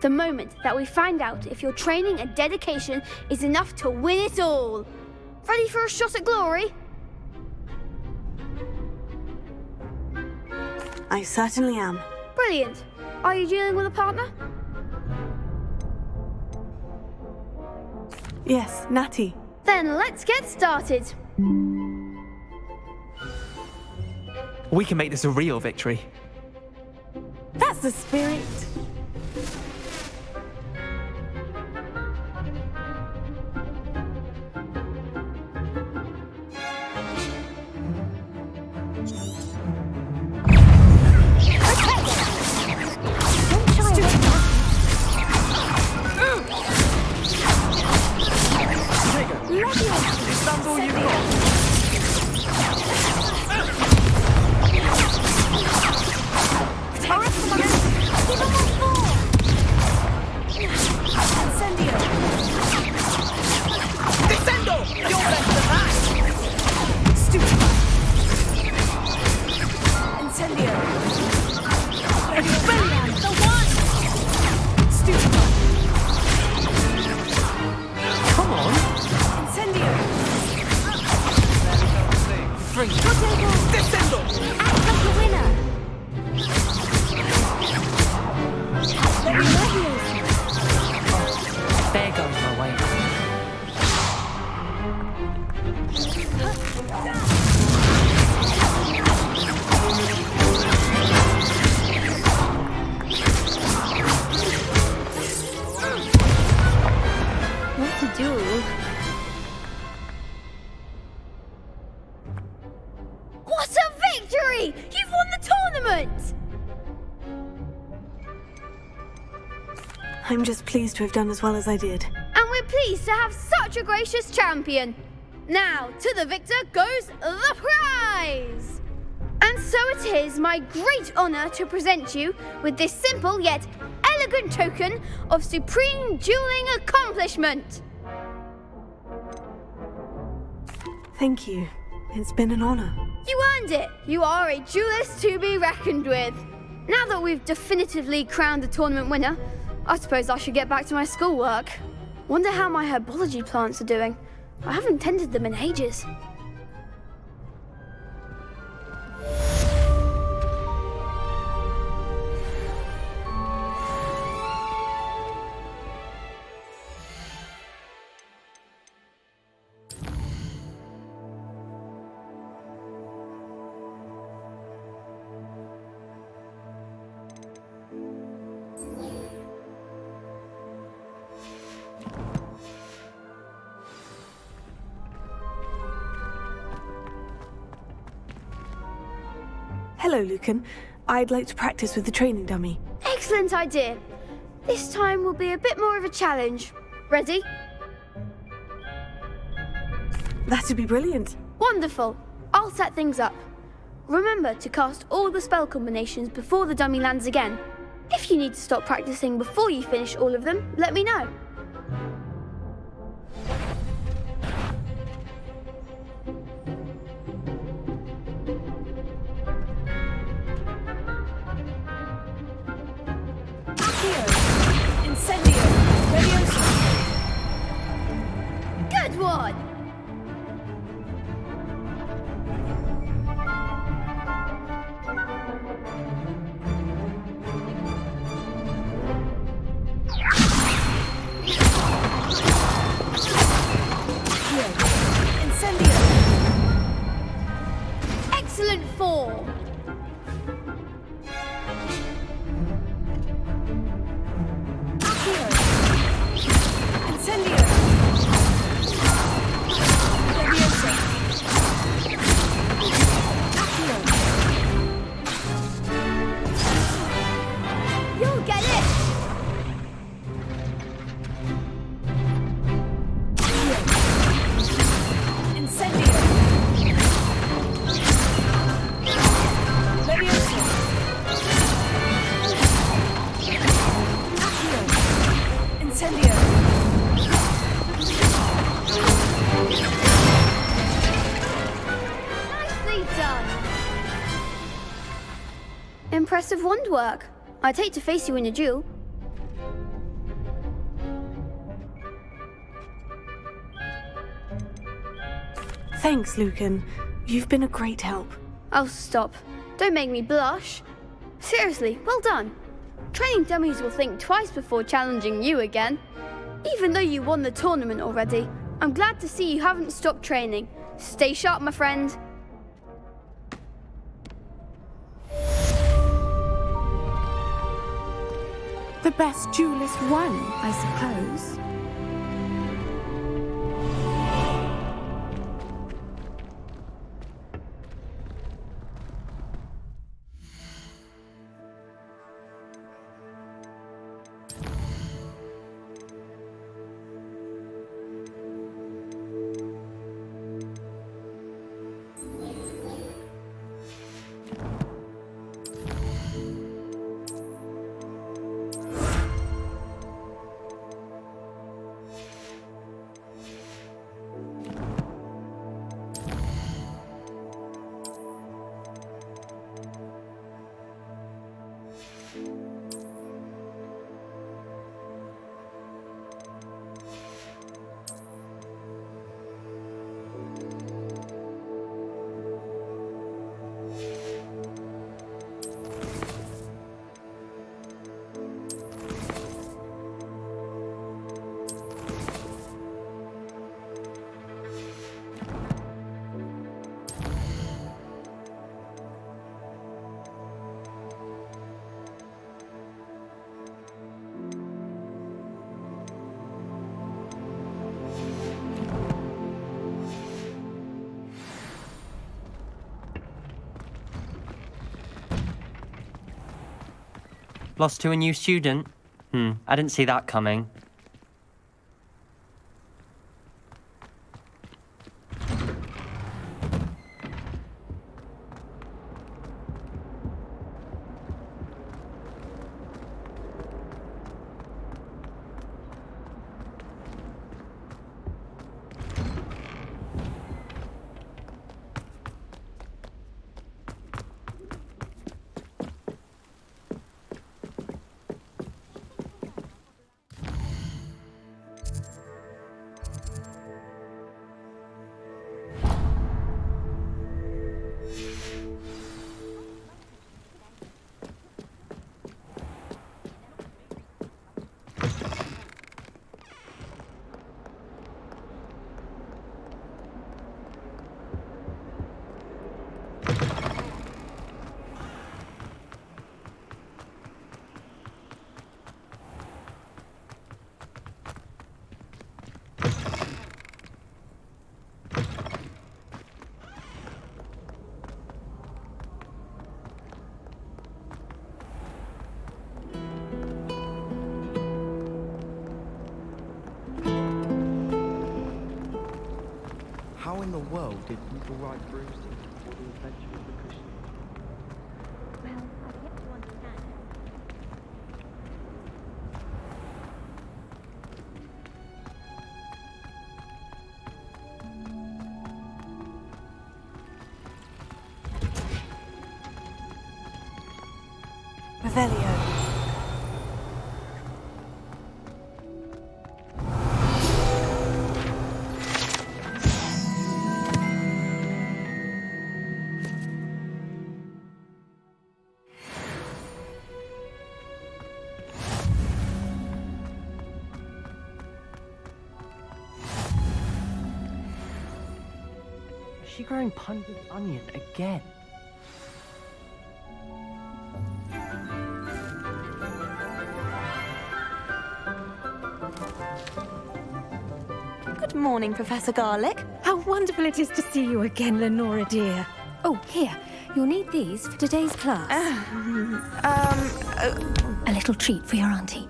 [SPEAKER 9] The moment that we find out if your training and dedication is enough to win it all. Ready for a shot at glory?
[SPEAKER 2] I I certainly am.
[SPEAKER 9] Brilliant. Are you dealing with a partner?
[SPEAKER 2] Yes, Natty.
[SPEAKER 9] Then let's get started.
[SPEAKER 6] We can make this a real victory.
[SPEAKER 2] That's the spirit.
[SPEAKER 6] There goes my way.
[SPEAKER 1] What to do?
[SPEAKER 9] What a victory! You've won the tournament!
[SPEAKER 2] I'm just pleased to have done as well as I did.
[SPEAKER 9] And we're pleased to have such a gracious champion. Now, to the victor goes the prize! And so it is my great honor to present you with this simple yet elegant token of supreme dueling accomplishment.
[SPEAKER 2] Thank you. It's been an honor.
[SPEAKER 9] You earned it. You are a duelist to be reckoned with. Now that we've definitively crowned the tournament winner, I suppose I should get back to my schoolwork. Wonder how my herbology plants are doing. I haven't tended them in ages.
[SPEAKER 2] Hello, Lucan. I'd like to practice with the training dummy.
[SPEAKER 9] Excellent idea. This time will be a bit more of a challenge. Ready?
[SPEAKER 2] That'd be brilliant.
[SPEAKER 9] Wonderful. I'll set things up. Remember to cast all the spell combinations before the dummy lands again. If you need to stop practicing before you finish all of them, let me know. Good one! Excellent form! You'll get it! Nicely done! Impressive wand work. I'd hate to face you in a duel.
[SPEAKER 2] Thanks, Lucan. You've been a great help.
[SPEAKER 9] Oh, stop. Don't make me blush. Seriously, well done. Training dummies will think twice before challenging you again. Even though you won the tournament already, I'm glad to see you haven't stopped training. Stay sharp, my friend.
[SPEAKER 2] The best duelist won, I suppose.
[SPEAKER 3] Lost to a new student? I didn't see that coming.
[SPEAKER 19] How in the world did people write bruises before the invention of the cushion?
[SPEAKER 1] Well, I've yet to understand.
[SPEAKER 2] Revelio.
[SPEAKER 3] Is she growing pungent onion again?
[SPEAKER 4] Good morning, Professor Garlic.
[SPEAKER 20] How wonderful it is to see you again, Lenora dear. Oh, here. You'll need these for today's class. A little treat for your auntie.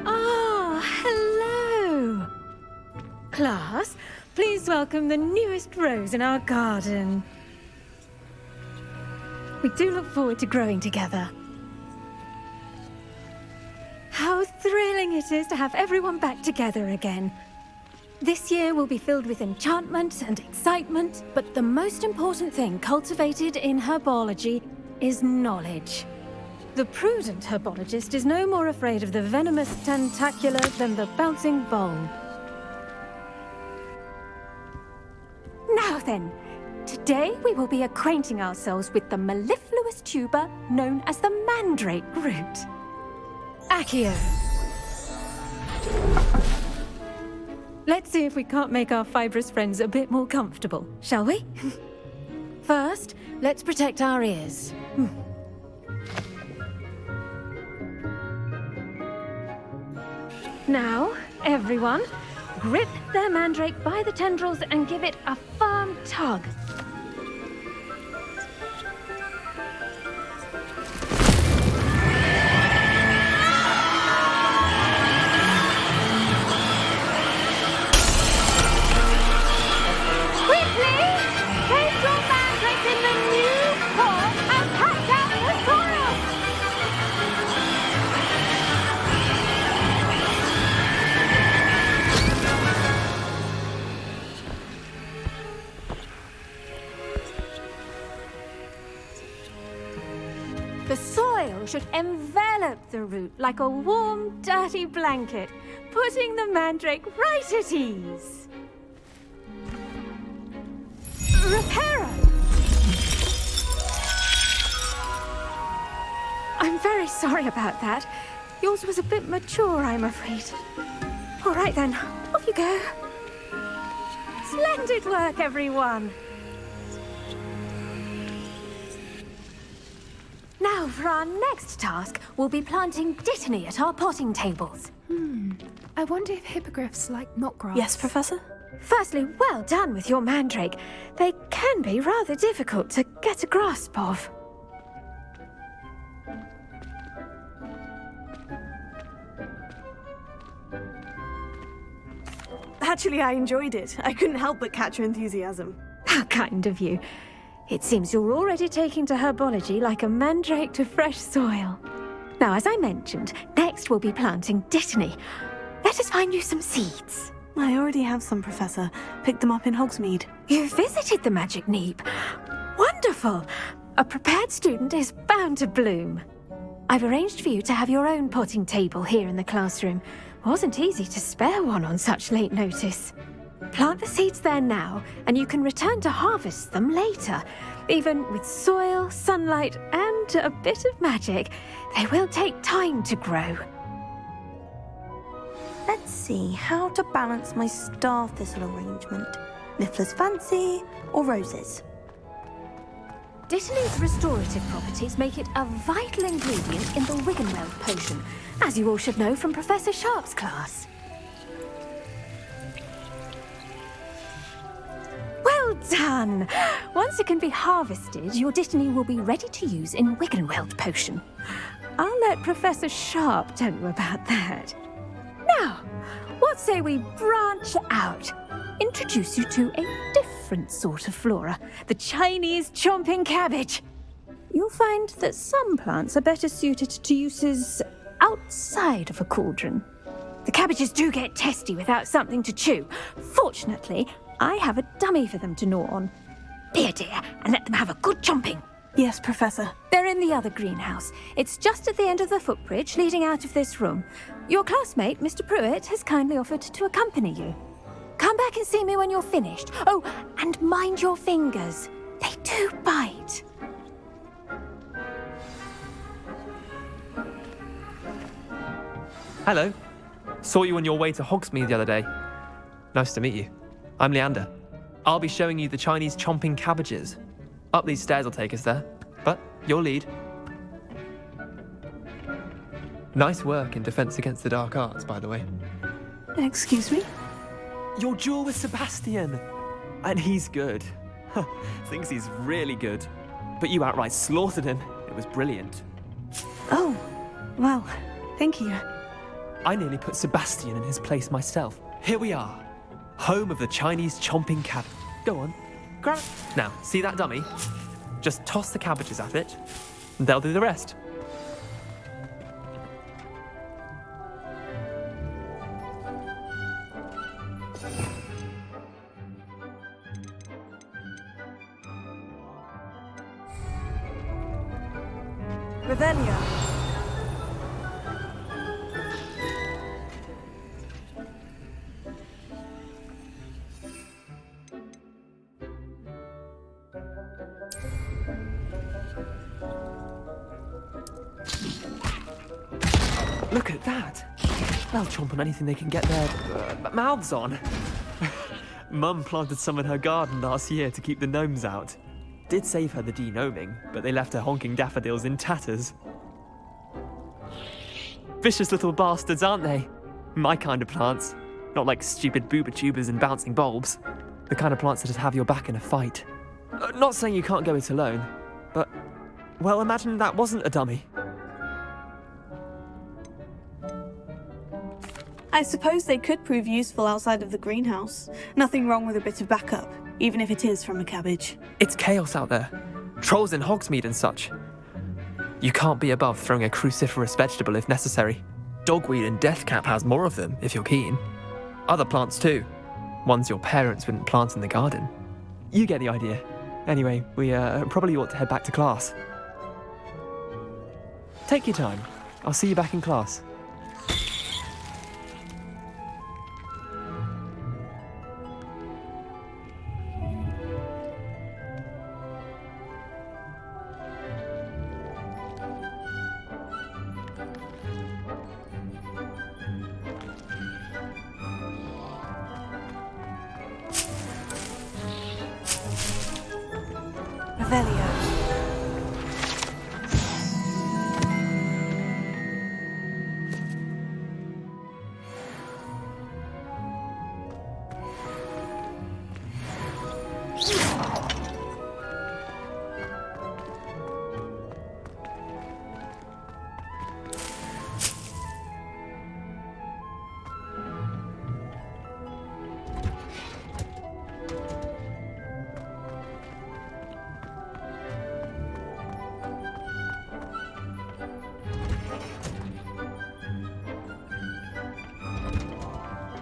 [SPEAKER 20] Ah, hello. Class, please welcome the newest rose in our garden. We do look forward to growing together. How thrilling it is to have everyone back together again. This year will be filled with enchantment and excitement, but the most important thing cultivated in herbology is knowledge. The prudent herbologist is no more afraid of the venomous tentacula than the bouncing bulb. Now then, to Today we will be acquainting ourselves with the mellifluous tuber known as the mandrake root. Accio. Let's see if we can't make our fibrous friends a bit more comfortable, shall we? First, let's protect our ears. Now, everyone, grip their mandrake by the tendrils and give it a firm tug.
[SPEAKER 10] Quickly! Place your mandrake in the new pot and pack out the soil!
[SPEAKER 20] The soil should envelop the root like a warm, dirty blanket, putting the mandrake right at ease. Reparo! I'm very sorry about that. Yours was a bit mature, I'm afraid. All right then, off you go. Splendid work, everyone. Now, for our next task, we'll be planting dittany at our potting tables.
[SPEAKER 10] I wonder if hippogriffs like knotgrass.
[SPEAKER 2] Yes, Professor?
[SPEAKER 20] Firstly, well done with your mandrake. They can be rather difficult to get a grasp of.
[SPEAKER 2] Actually, I enjoyed it. I couldn't help but catch your enthusiasm.
[SPEAKER 20] How kind of you. It seems you're already taking to herbology like a mandrake to fresh soil. Now, as I mentioned, next we'll be planting dittany. Let us find you some seeds.
[SPEAKER 2] I already have some, Professor. Picked them up in Hogsmeade.
[SPEAKER 20] You visited the Magic Neep. Wonderful! A prepared student is bound to bloom. I've arranged for you to have your own potting table here in the classroom. Wasn't easy to spare one on such late notice. Plant the seeds there now, and you can return to harvest them later. Even with soil, sunlight, and a bit of magic, they will take time to grow.
[SPEAKER 4] Let's see how to balance my star thistle arrangement. Niffler's fancy or roses?
[SPEAKER 20] Dittany's restorative properties make it a vital ingredient in the Wiggenweld potion, as you all should know from Professor Sharp's class. Well done! Once it can be harvested, your dittany will be ready to use in Wiggenweld potion. I'll let Professor Sharp tell you about that. Now, what say we branch out? Introduce you to a different sort of flora, the Chinese chomping cabbage. You'll find that some plants are better suited to uses outside of a cauldron. The cabbages do get testy without something to chew. Fortunately, I have a dummy for them to gnaw on. Be a dear and let them have a good chomping.
[SPEAKER 2] Yes, Professor.
[SPEAKER 20] They're in the other greenhouse. It's just at the end of the footbridge leading out of this room. Your classmate, Mr. Pruitt, has kindly offered to accompany you. Come back and see me when you're finished. Oh, and mind your fingers. They do bite.
[SPEAKER 6] Hello. Saw you on your way to Hogsmeade the other day. Nice to meet you. I'm Leander. I'll be showing you the Chinese chomping cabbages. Up these stairs will take us there, but you'll lead. Nice work in Defense Against the Dark Arts, by the way.
[SPEAKER 2] Excuse me?
[SPEAKER 6] Your duel with Sebastian! And he's good. Thinks he's really good. But you outright slaughtered him. It was brilliant.
[SPEAKER 2] Oh, well, thank you.
[SPEAKER 6] I nearly put Sebastian in his place myself. Here we are. Home of the Chinese chomping cabbage. Go on, grab it. Now, see that dummy? Just toss the cabbages at it, and they'll do the rest.
[SPEAKER 2] Revelia.
[SPEAKER 6] They'll chomp on anything they can get their mouths on. Mum planted some in her garden last year to keep the gnomes out. Did save her the de-gnoming, but they left her honking daffodils in tatters. Vicious little bastards, aren't they? My kind of plants. Not like stupid booba tubers and bouncing bulbs. The kind of plants that just have your back in a fight. Not saying you can't go it alone, but, well, imagine that wasn't a dummy.
[SPEAKER 2] I suppose they could prove useful outside of the greenhouse. Nothing wrong with a bit of backup, even if it is from a cabbage.
[SPEAKER 6] It's chaos out there. Trolls in Hogsmeade and such. You can't be above throwing a cruciferous vegetable if necessary. Dogweed and deathcap has more of them, if you're keen. Other plants too. Ones your parents wouldn't plant in the garden. You get the idea. Anyway, we probably ought to head back to class. Take your time. I'll see you back in class.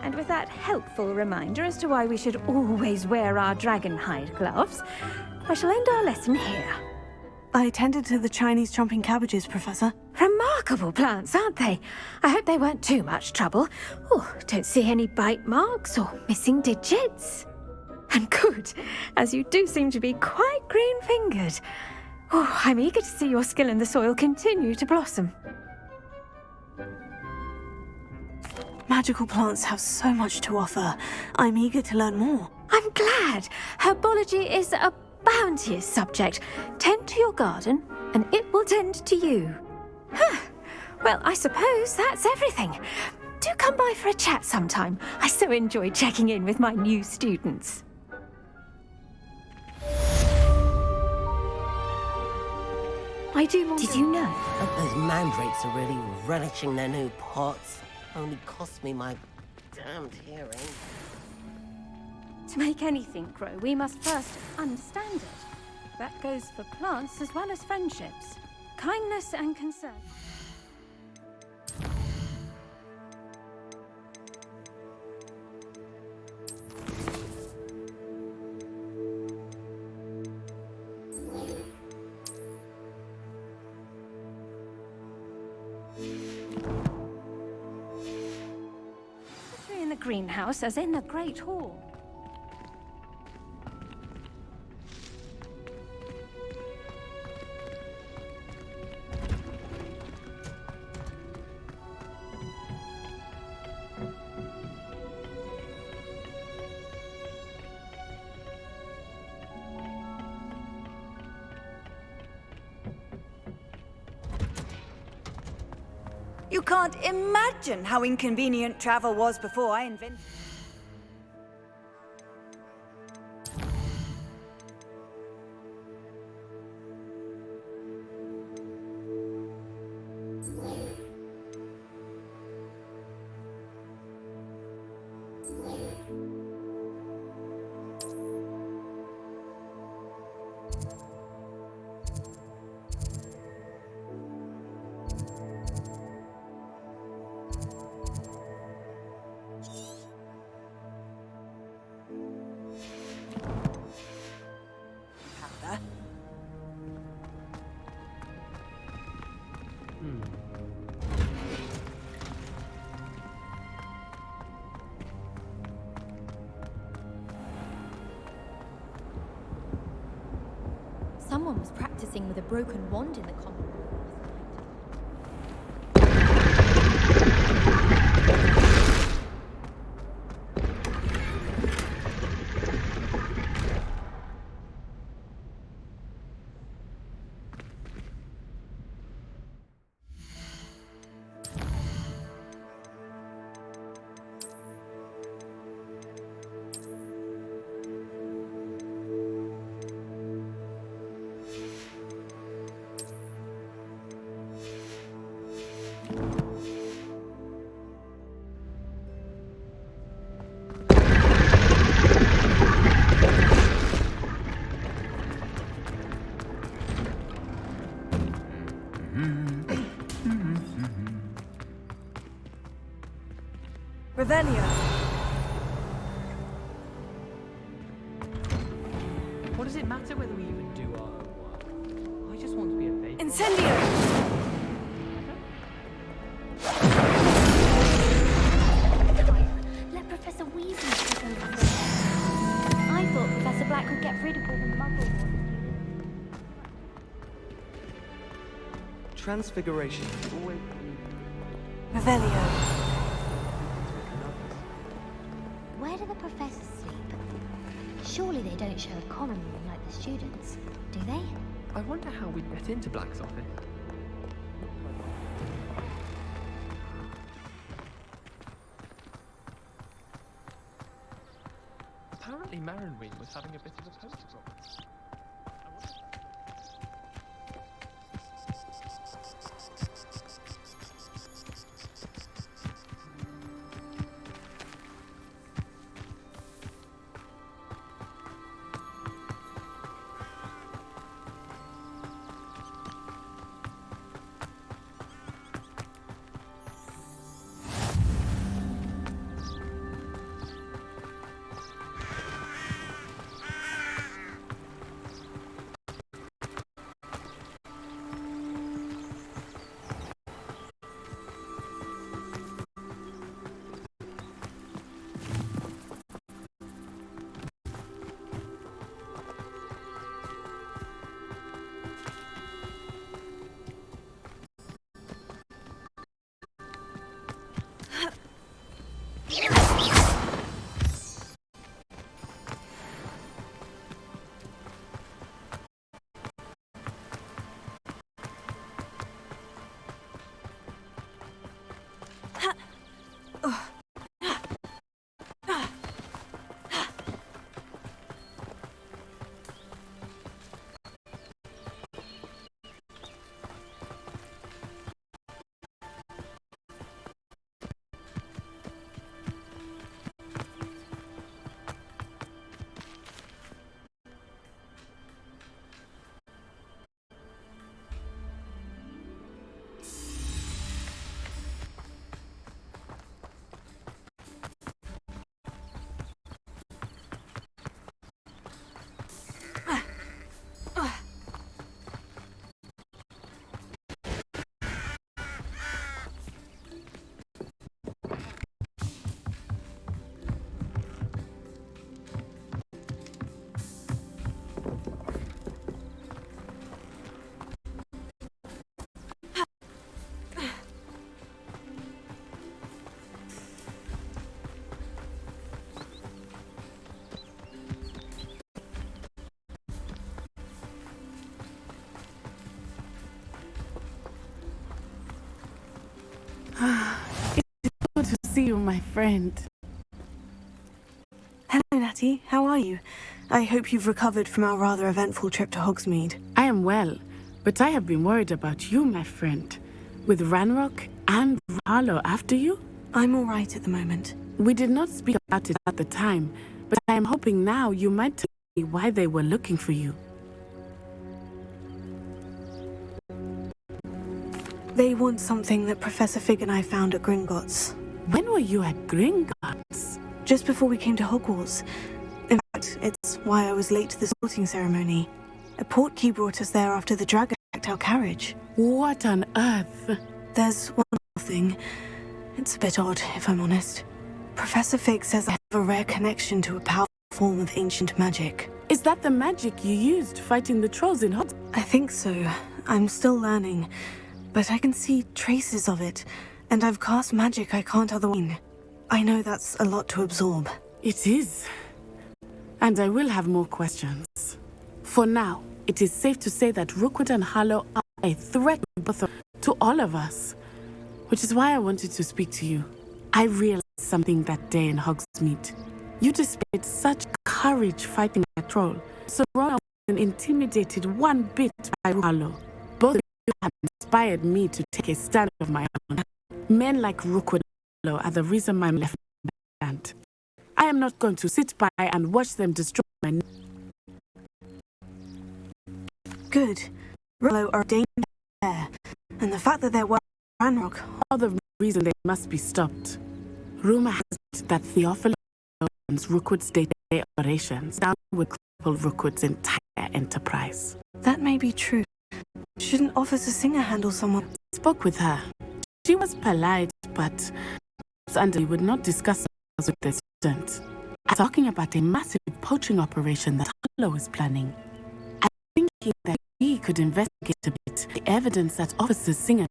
[SPEAKER 20] And with that helpful reminder as to why we should always wear our dragon hide gloves, I shall end our lesson here.
[SPEAKER 2] I tended to the Chinese chomping cabbages, Professor.
[SPEAKER 20] Remarkable plants, aren't they? I hope they weren't too much trouble. Oh, don't see any bite marks or missing digits. And good, as you do seem to be quite green-fingered. Oh, I'm eager to see your skill in the soil continue to blossom.
[SPEAKER 2] Magical plants have so much to offer. I'm eager to learn more.
[SPEAKER 20] I'm glad. Herbology is a bounteous subject. Tend to your garden, and it will tend to you. Well, I suppose that's everything. Do come by for a chat sometime. I so enjoy checking in with my new students. I do wonder...
[SPEAKER 21] Did you know that those mandrakes are really relishing their new pots? Only cost me my damned hearing.
[SPEAKER 20] To make anything grow, we must first understand it. That goes for plants as well as friendships. Kindness and concern. In the greenhouse as in the Great Hall.
[SPEAKER 22] You can't imagine how inconvenient travel was before I invented...
[SPEAKER 23] Someone was practicing with a broken wand in the common room.
[SPEAKER 2] Revelio.
[SPEAKER 6] What does it matter whether we even do our own work? I just want to be a baby.
[SPEAKER 2] Incendio!
[SPEAKER 1] Let Professor Weasley take over. I thought Professor Black could get rid of all the muggles.
[SPEAKER 19] Transfiguration. Always.
[SPEAKER 2] Revelio.
[SPEAKER 1] Where do the professors sleep? Surely they don't share a common room like the students, do they?
[SPEAKER 6] I wonder how we'd get into Black's office. Apparently Marinween was having a bit of a poker problem.
[SPEAKER 2] It's good to see you, my friend. Hello, Natty. How are you? I hope you've recovered from our rather eventful trip to Hogsmeade.
[SPEAKER 12] I am well, but I have been worried about you, my friend. With Ranrock and Harlow after you?
[SPEAKER 2] I'm all right at the moment.
[SPEAKER 12] We did not speak about it at the time, but I am hoping now you might tell me why they were looking for you.
[SPEAKER 2] They want something that Professor Fig and I found at Gringotts.
[SPEAKER 12] When were you at Gringotts?
[SPEAKER 2] Just before we came to Hogwarts. In fact, it's why I was late to the sorting ceremony. A portkey brought us there after the dragon attacked our carriage.
[SPEAKER 12] What on earth?
[SPEAKER 2] There's one more thing. It's a bit odd, if I'm honest. Professor Fig says I have a rare connection to a powerful form of ancient magic.
[SPEAKER 12] Is that the magic you used fighting the trolls in Hogwarts?
[SPEAKER 2] I think so. I'm still learning. But I can see traces of it, and I've cast magic I can't otherwise. I know that's a lot to absorb.
[SPEAKER 12] It is. And I will have more questions. For now, it is safe to say that Rookwood and Harlow are a threat to all of us. Which is why I wanted to speak to you. I realized something that day in Hogsmeade. You displayed such courage fighting a troll, so Ron wasn't intimidated one bit by Harlow. Both of you have inspired me to take a stand of my own. Men like Rookwood and Harlow are the reason my left hand. I am not going to sit by and watch them destroy my...
[SPEAKER 2] Good. Harlow are a danger there, and the fact that they're Ranrock
[SPEAKER 12] are the reason they must be stopped. Rumor has it that Theophilus runs Rookwood's day-to-day operations down would cripple Rookwood's entire enterprise.
[SPEAKER 2] That may be true. Shouldn't Officer Singer handle someone?
[SPEAKER 12] Spoke with her. She was polite, but Andy would not discuss with the student. Talking about a massive poaching operation that Harlow is planning. I'm thinking that we could investigate a bit the evidence that Officer Singer.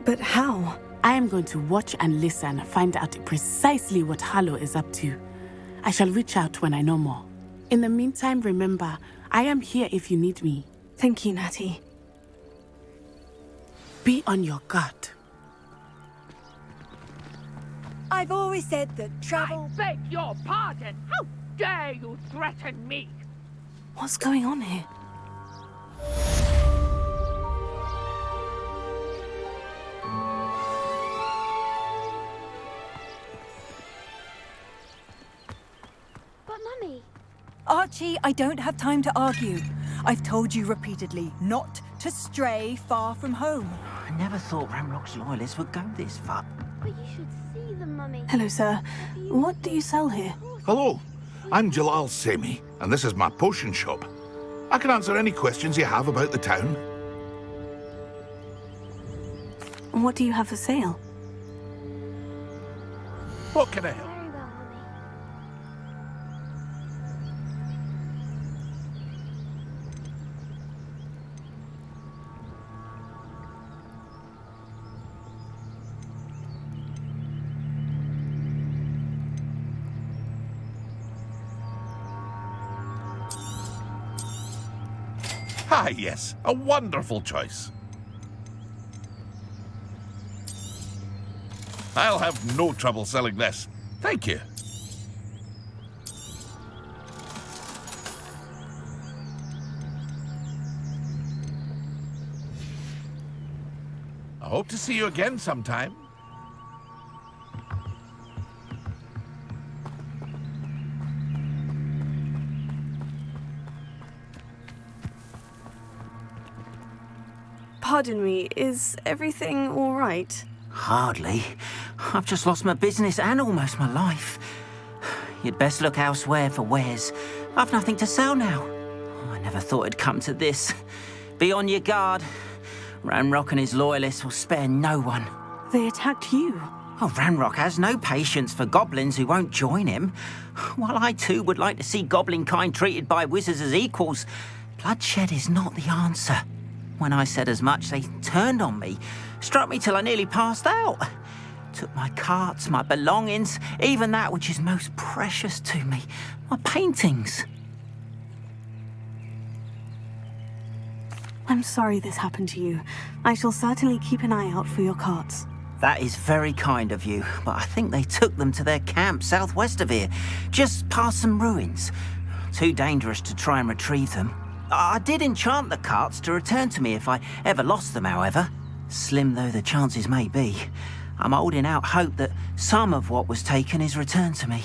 [SPEAKER 2] But how?
[SPEAKER 12] I am going to watch and listen, find out precisely what Harlow is up to. I shall reach out when I know more. In the meantime, remember, I am here if you need me.
[SPEAKER 2] Thank you, Natty.
[SPEAKER 12] Be on your guard.
[SPEAKER 22] I've always said that travel...
[SPEAKER 10] I beg your pardon! How dare you threaten me?
[SPEAKER 2] What's going on here?
[SPEAKER 9] But Mummy...
[SPEAKER 22] Archie, I don't have time to argue. I've told you repeatedly not to stray far from home.
[SPEAKER 8] I never thought Ramrock's loyalists would go this far.
[SPEAKER 9] But you should see them, Mummy.
[SPEAKER 2] Hello, sir. What do you sell here?
[SPEAKER 13] Hello, I'm Jalal Semi, and this is my potion shop. I can answer any questions you have about the town.
[SPEAKER 2] What do you have for sale?
[SPEAKER 13] What can I help?
[SPEAKER 9] Very well, Mummy.
[SPEAKER 13] Ah, yes, a wonderful choice. I'll have no trouble selling this. Thank you. I hope to see you again sometime.
[SPEAKER 2] Pardon me, is everything all right?
[SPEAKER 8] Hardly. I've just lost my business and almost my life. You'd best look elsewhere for wares. I've nothing to sell now. I never thought it'd come to this. Be on your guard. Ranrock and his loyalists will spare no one.
[SPEAKER 2] They attacked you.
[SPEAKER 8] Oh, Ranrock has no patience for goblins who won't join him. While I too would like to see goblin kind treated by wizards as equals, bloodshed is not the answer. When I said as much, they turned on me, struck me till I nearly passed out. Took my carts, my belongings, even that which is most precious to me, my paintings.
[SPEAKER 2] I'm sorry this happened to you. I shall certainly keep an eye out for your carts.
[SPEAKER 8] That is very kind of you, but I think they took them to their camp southwest of here, just past some ruins. Too dangerous to try and retrieve them. I did enchant the carts to return to me if I ever lost them, however. Slim though the chances may be, I'm holding out hope that some of what was taken is returned to me.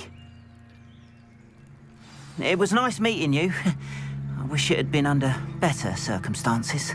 [SPEAKER 8] It was nice meeting you. I wish it had been under better circumstances.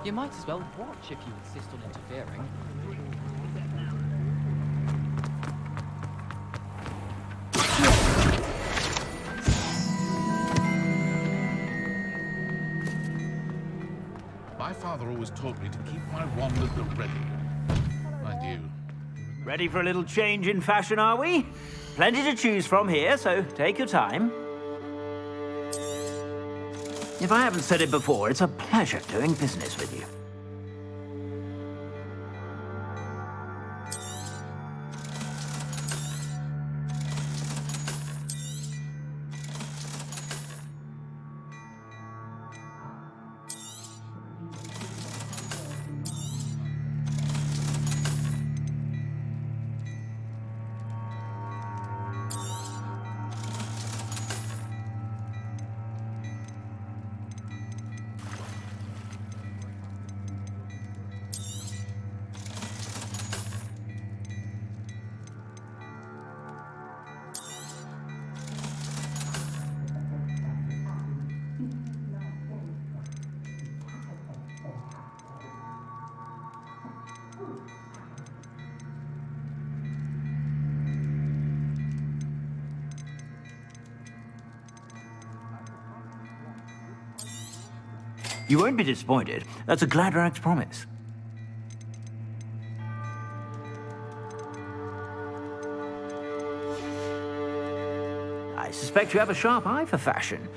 [SPEAKER 3] You might as well watch if you insist on interfering.
[SPEAKER 13] My father always taught me to keep my wand at the ready. Mind you.
[SPEAKER 14] Ready for a little change in fashion, are we? Plenty to choose from here, so take your time. If I haven't said it before, it's a pleasure doing business with you. You won't be disappointed. That's a Gladrax promise. I suspect you have a sharp eye for fashion.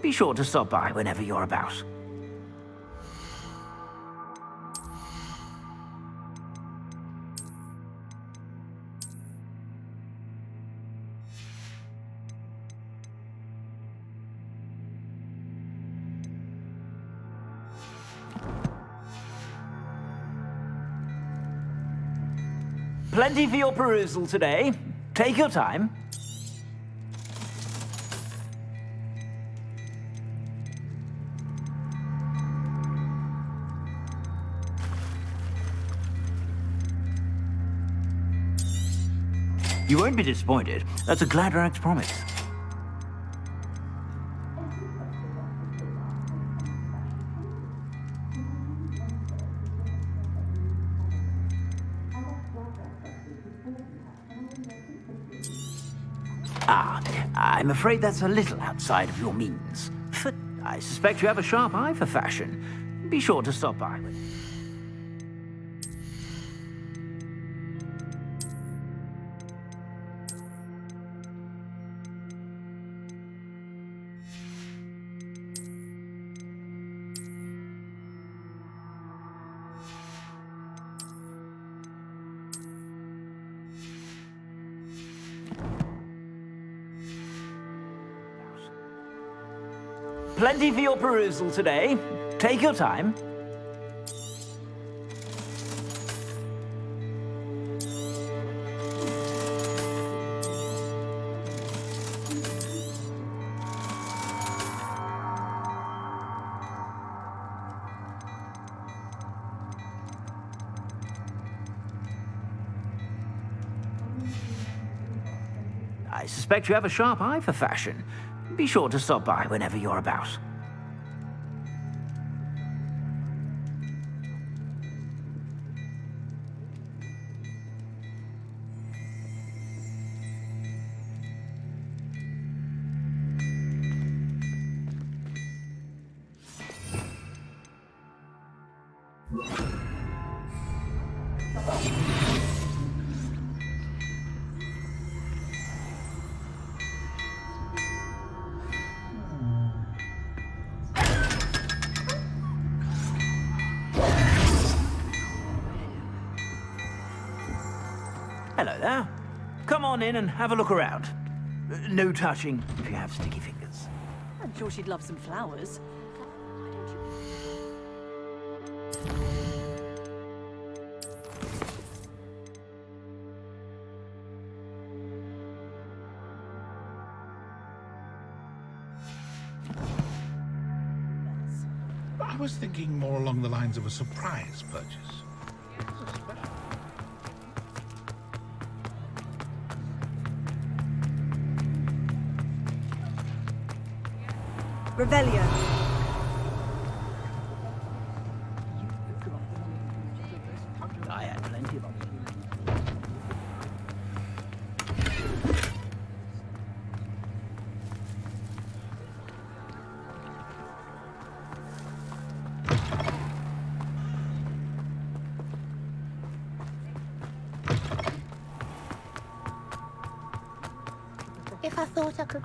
[SPEAKER 14] Be sure to stop by whenever you're about. Plenty for your perusal today. Take your time. You won't be disappointed. That's a Gladrax promise. I'm afraid that's a little outside of your means. But I suspect you have a sharp eye for fashion. Be sure to stop by. Plenty for your perusal today. Take your time. I suspect you have a sharp eye for fashion. Be sure to stop by whenever you're about. Hello there. Come on in and have a look around. No touching if you have sticky fingers.
[SPEAKER 16] I'm sure she'd love some flowers.
[SPEAKER 13] I was thinking more along the lines of a surprise purchase.
[SPEAKER 16] Revelio.
[SPEAKER 8] if I thought I could.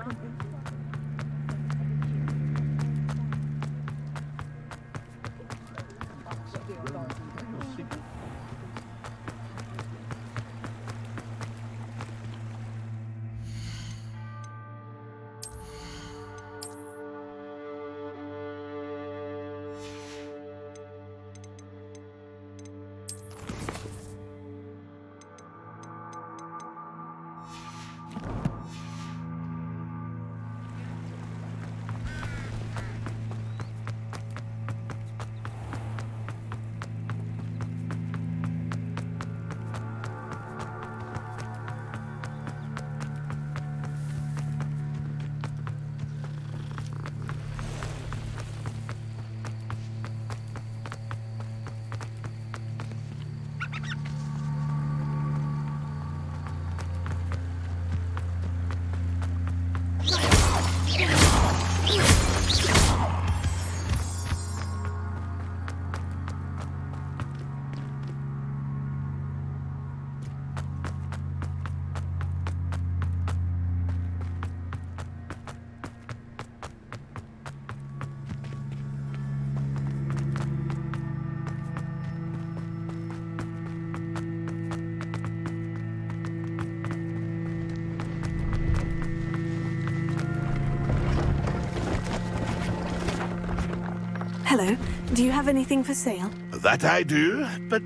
[SPEAKER 2] Hello. Do you have anything for sale?
[SPEAKER 13] That I do, but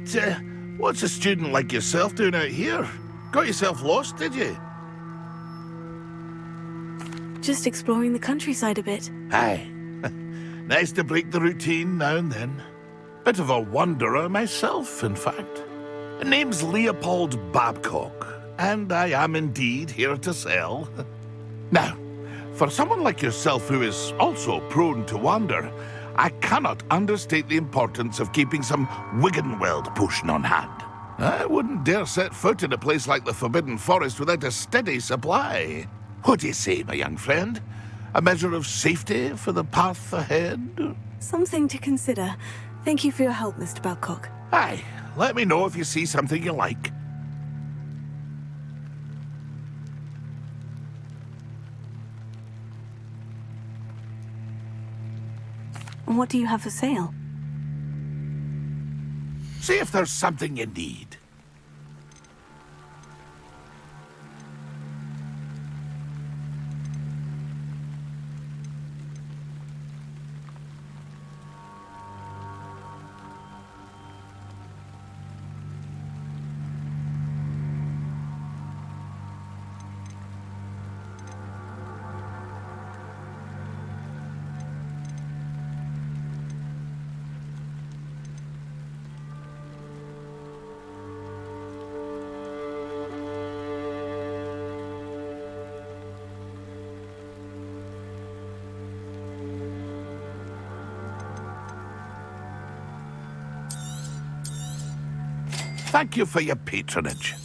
[SPEAKER 13] what's a student like yourself doing out here? Got yourself lost, did you?
[SPEAKER 2] Just exploring the countryside a bit.
[SPEAKER 13] Aye. Nice to break the routine now and then. Bit of a wanderer myself, in fact. Name's Leopold Babcock, and I am indeed here to sell. Now, for someone like yourself who is also prone to wander, I cannot understate the importance of keeping some Wiggenweld potion on hand. I wouldn't dare set foot in a place like the Forbidden Forest without a steady supply. What do you say, my young friend? A measure of safety for the path ahead?
[SPEAKER 2] Something to consider. Thank you for your help, Mr. Babcock.
[SPEAKER 13] Aye, let me know if you see something you like.
[SPEAKER 2] What do you have for sale?
[SPEAKER 13] See if there's something you need. Thank you for your patronage.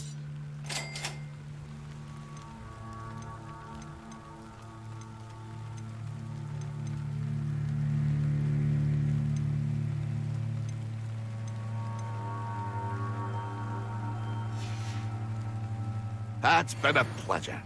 [SPEAKER 13] That's been a pleasure.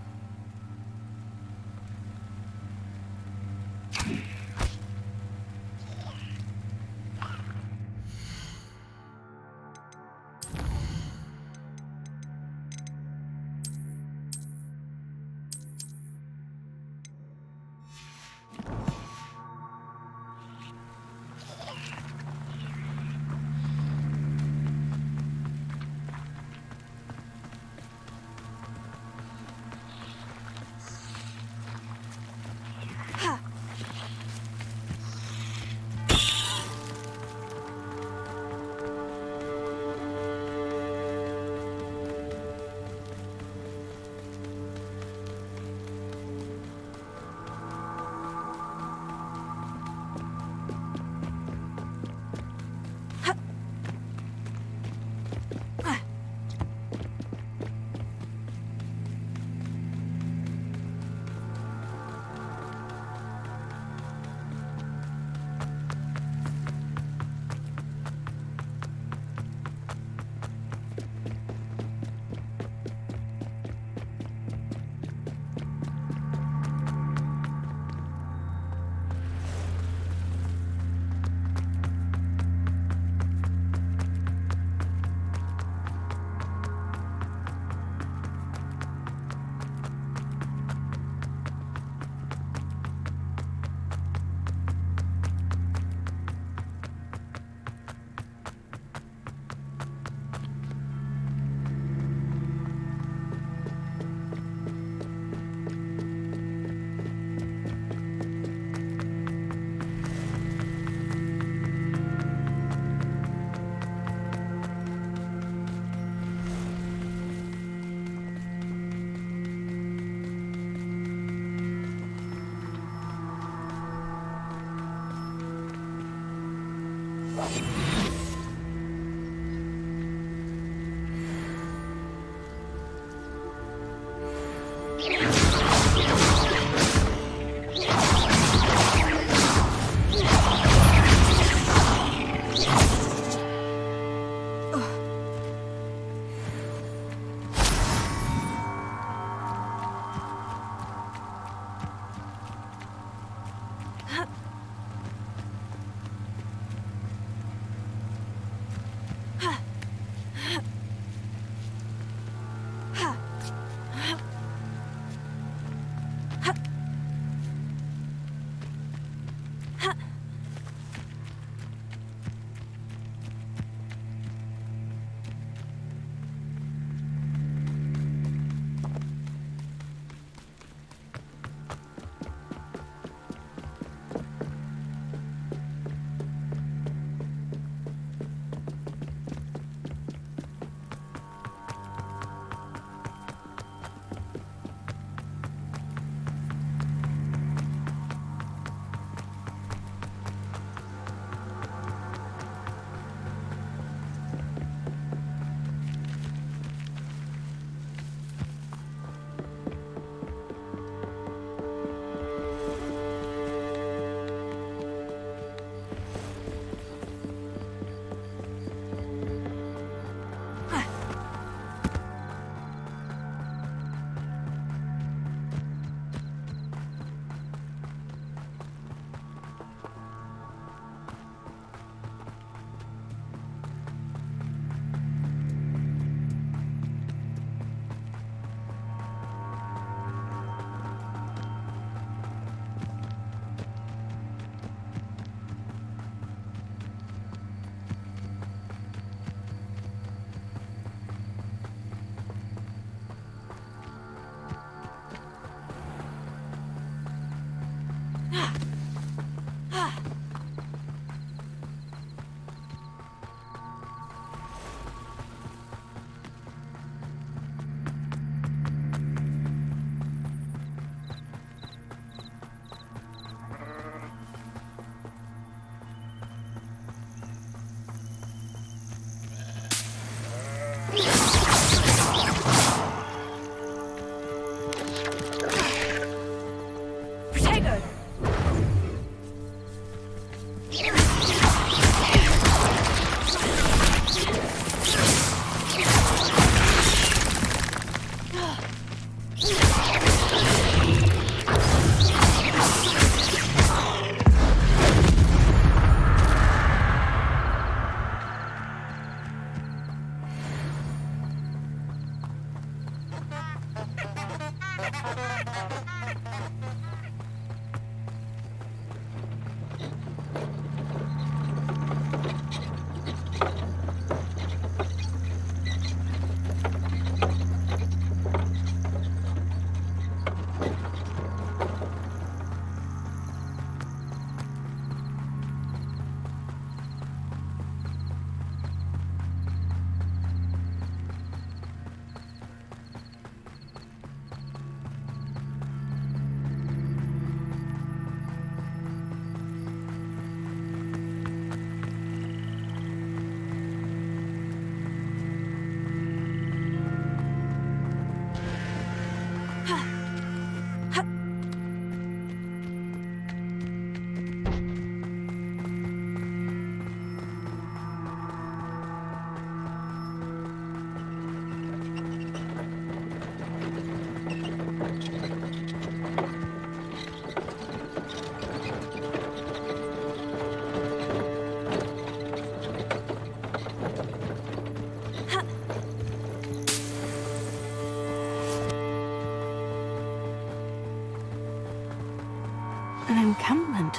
[SPEAKER 2] An encampment.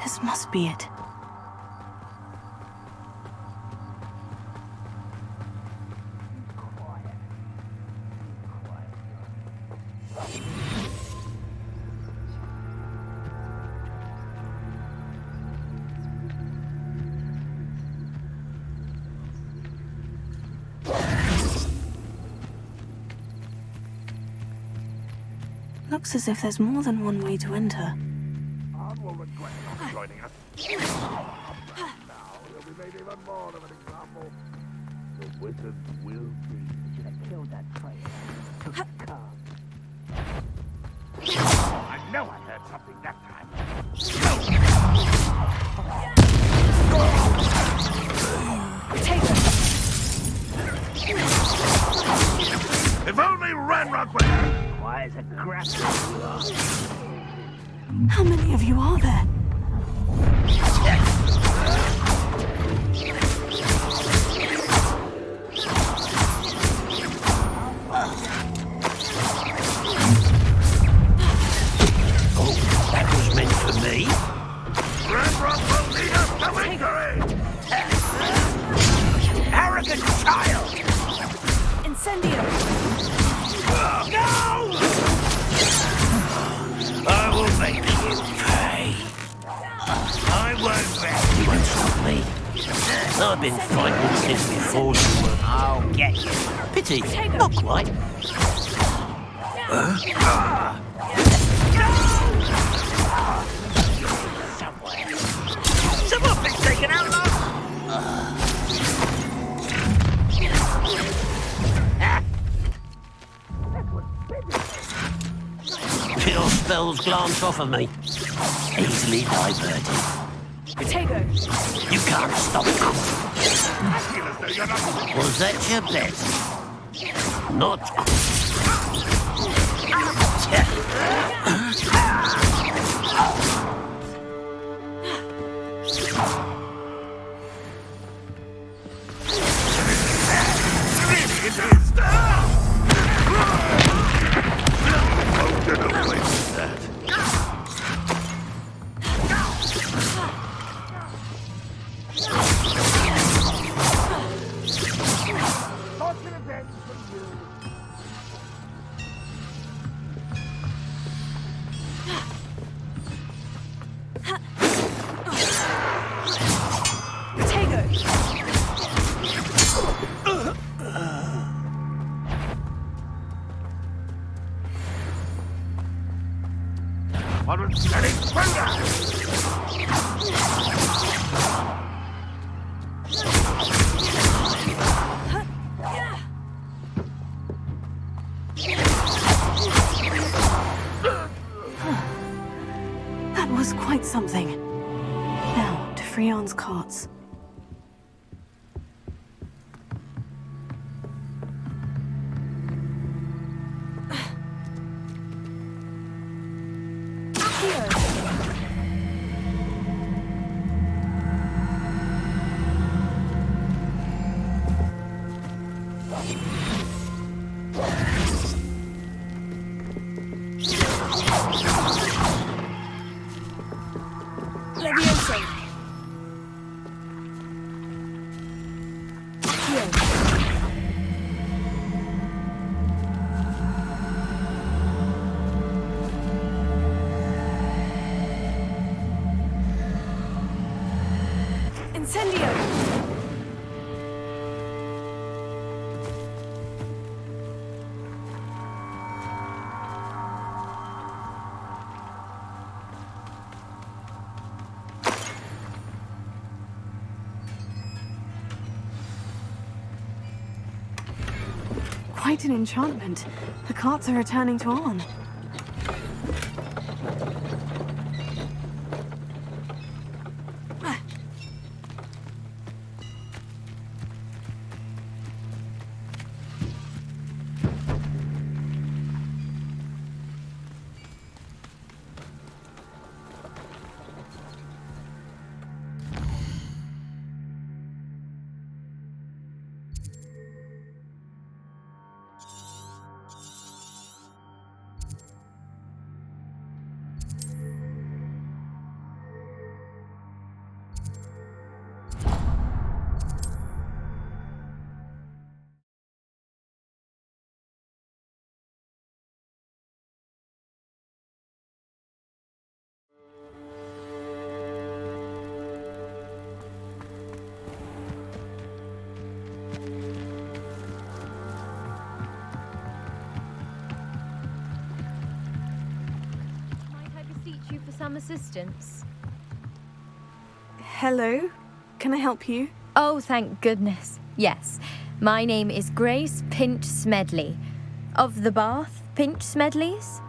[SPEAKER 2] This must be it. Looks as if there's more than one way to enter.
[SPEAKER 13] Will regret not joining us. Now he'll be made even more of an example. The wizards will see.
[SPEAKER 21] Should have killed that traitor.
[SPEAKER 13] I know I heard something that time. If only Ranrock would...
[SPEAKER 21] Why is a grass you are?
[SPEAKER 2] How many of you are there?
[SPEAKER 21] Oh, that was meant for me.
[SPEAKER 13] Ranrock will lead us to victory!
[SPEAKER 21] You arrogant child!
[SPEAKER 4] Incendio!
[SPEAKER 21] No! I will make you pay. I won't bet. You won't stop me. I've been fighting since before you were. I'll get you. Pity, not quite. Somewhere. Someone's been taken out last. Your spells glance off of me. Easily diverted.
[SPEAKER 4] Protego!
[SPEAKER 21] You can't stop it. Was that your best? Not.
[SPEAKER 13] Onward, steady, further!
[SPEAKER 2] That was quite something. Now, to Freon's carts. Quite an enchantment. The carts are returning to on.
[SPEAKER 5] You for some assistance?
[SPEAKER 2] Hello? Can I help you?
[SPEAKER 5] Oh, thank goodness. Yes. My name is Grace Pinch Smedley. Of the Bath Pinch Smedleys?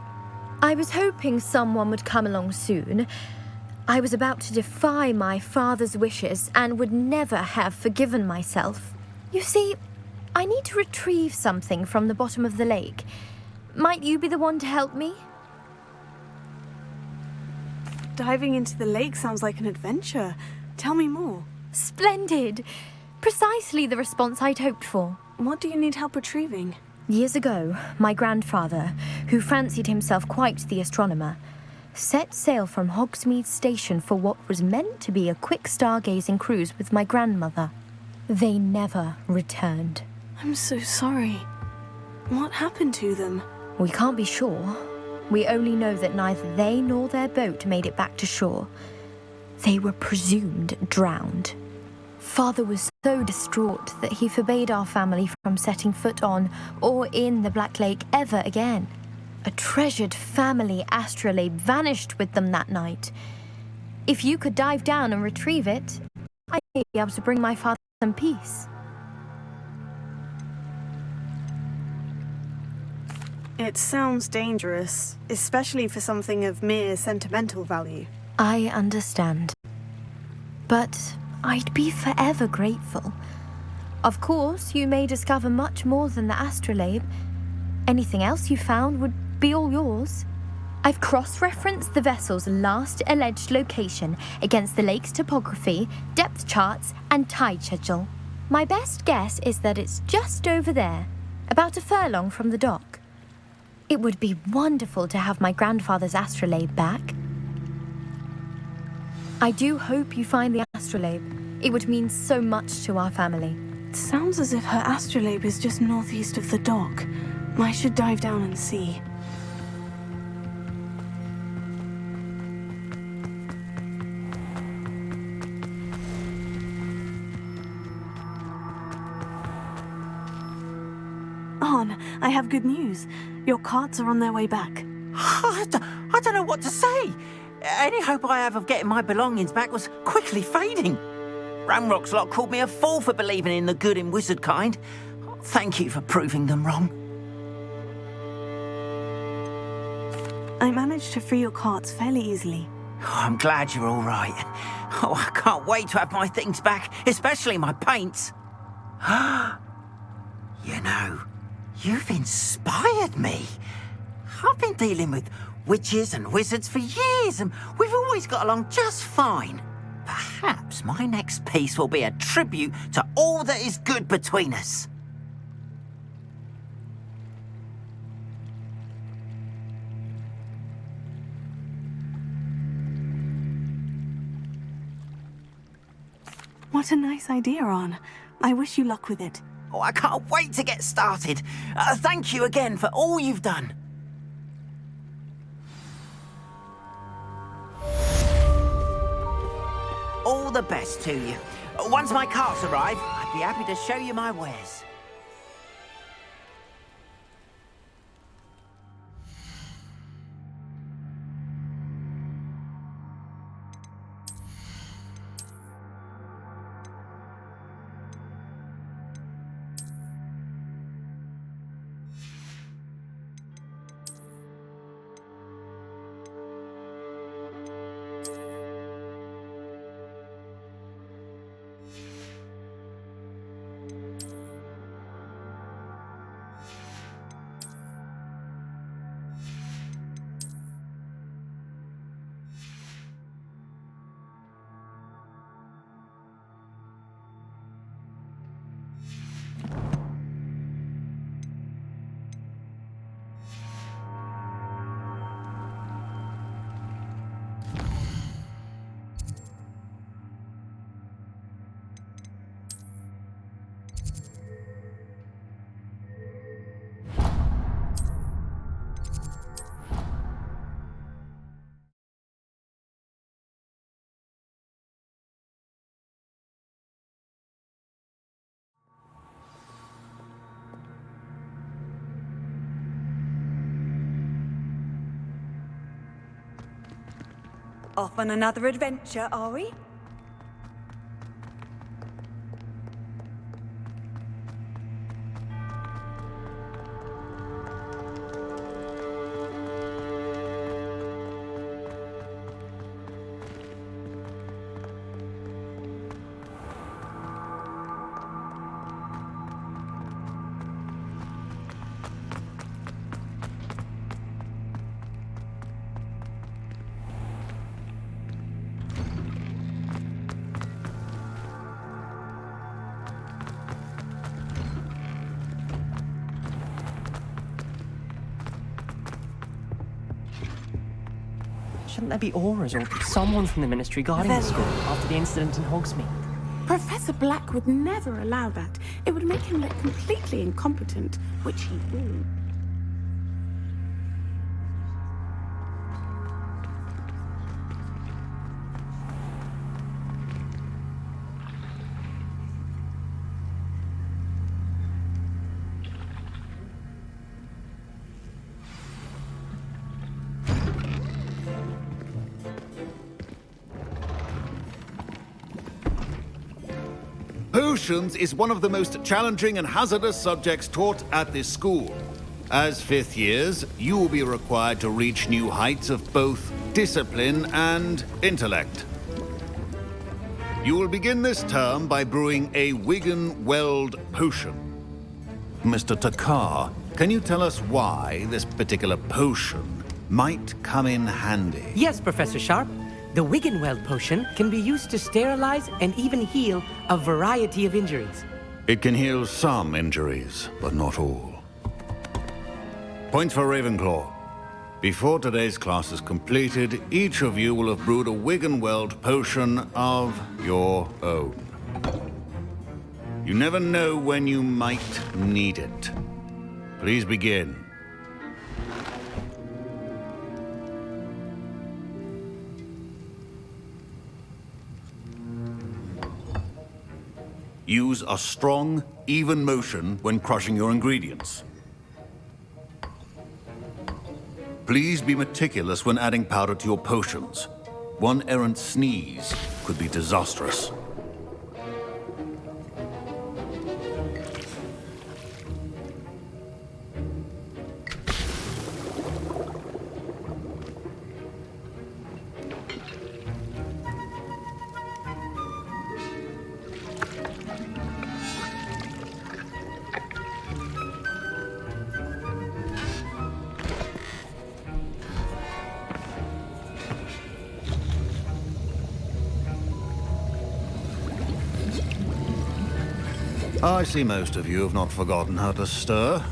[SPEAKER 5] I was hoping someone would come along soon. I was about to defy my father's wishes and would never have forgiven myself. You see, I need to retrieve something from the bottom of the lake. Might you be the one to help me?
[SPEAKER 2] Diving into the lake sounds like an adventure. Tell me more.
[SPEAKER 5] Splendid! Precisely the response I'd hoped for.
[SPEAKER 2] What do you need help retrieving?
[SPEAKER 5] Years ago, my grandfather, who fancied himself quite the astronomer, set sail from Hogsmeade Station for what was meant to be a quick stargazing cruise with my grandmother. They never returned.
[SPEAKER 2] I'm so sorry. What happened to them?
[SPEAKER 5] We can't be sure. We only know that neither they nor their boat made it back to shore. They were presumed drowned. Father was so distraught that he forbade our family from setting foot on or in the Black Lake ever again. A treasured family astrolabe vanished with them that night. If you could dive down and retrieve it, I may be able to bring my father some peace.
[SPEAKER 2] It sounds dangerous, especially for something of mere sentimental value.
[SPEAKER 5] I understand. But I'd be forever grateful. Of course, you may discover much more than the astrolabe. Anything else you found would be all yours. I've cross-referenced the vessel's last alleged location against the lake's topography, depth charts, and tide schedule. My best guess is that it's just over there, about a furlong from the dock. It would be wonderful to have my grandfather's astrolabe back. I do hope you find the astrolabe. It would mean so much to our family.
[SPEAKER 2] It sounds as if her astrolabe is just northeast of the dock. I should dive down and see. On, I have good news. Your carts are on their way back.
[SPEAKER 14] I don't know what to say. Any hope I have of getting my belongings back was quickly fading. Ramrock's lot called me a fool for believing in the good in wizard kind. Thank you for proving them wrong.
[SPEAKER 2] I managed to free your carts fairly easily.
[SPEAKER 14] Oh, I'm glad you're all right. Oh, I can't wait to have my things back, especially my paints. You know, you've inspired me. I've been dealing with witches and wizards for years, and we've always got along just fine. Perhaps my next piece will be a tribute to all that is good between us.
[SPEAKER 2] What a nice idea, Ron. I wish you luck with it.
[SPEAKER 14] Oh, I can't wait to get started. Thank you again for all you've done. All the best to you. Once my carts arrive, I'd be happy to show you my wares.
[SPEAKER 22] Off on another adventure, are we?
[SPEAKER 3] Shouldn't there be auras or someone from the Ministry guarding the school after the incident in Hogsmeade?
[SPEAKER 12] Professor Black would never allow that. It would make him look completely incompetent, which he will.
[SPEAKER 11] Potions is one of the most challenging and hazardous subjects taught at this school. As fifth years, you will be required to reach new heights of both discipline and intellect. You will begin this term by brewing a Wigan-Weld potion. Mr. Takar, can you tell us why this particular potion might come in handy?
[SPEAKER 15] Yes, Professor Sharp. The Wigan-Weld potion can be used to sterilize and even heal a variety of injuries.
[SPEAKER 11] It can heal some injuries, but not all. Points for Ravenclaw. Before today's class is completed, each of you will have brewed a Wigan-Weld potion of your own. You never know when you might need it. Please begin. Use a strong, even motion when crushing your ingredients. Please be meticulous when adding powder to your potions. One errant sneeze could be disastrous. I see most of you have not forgotten how to stir.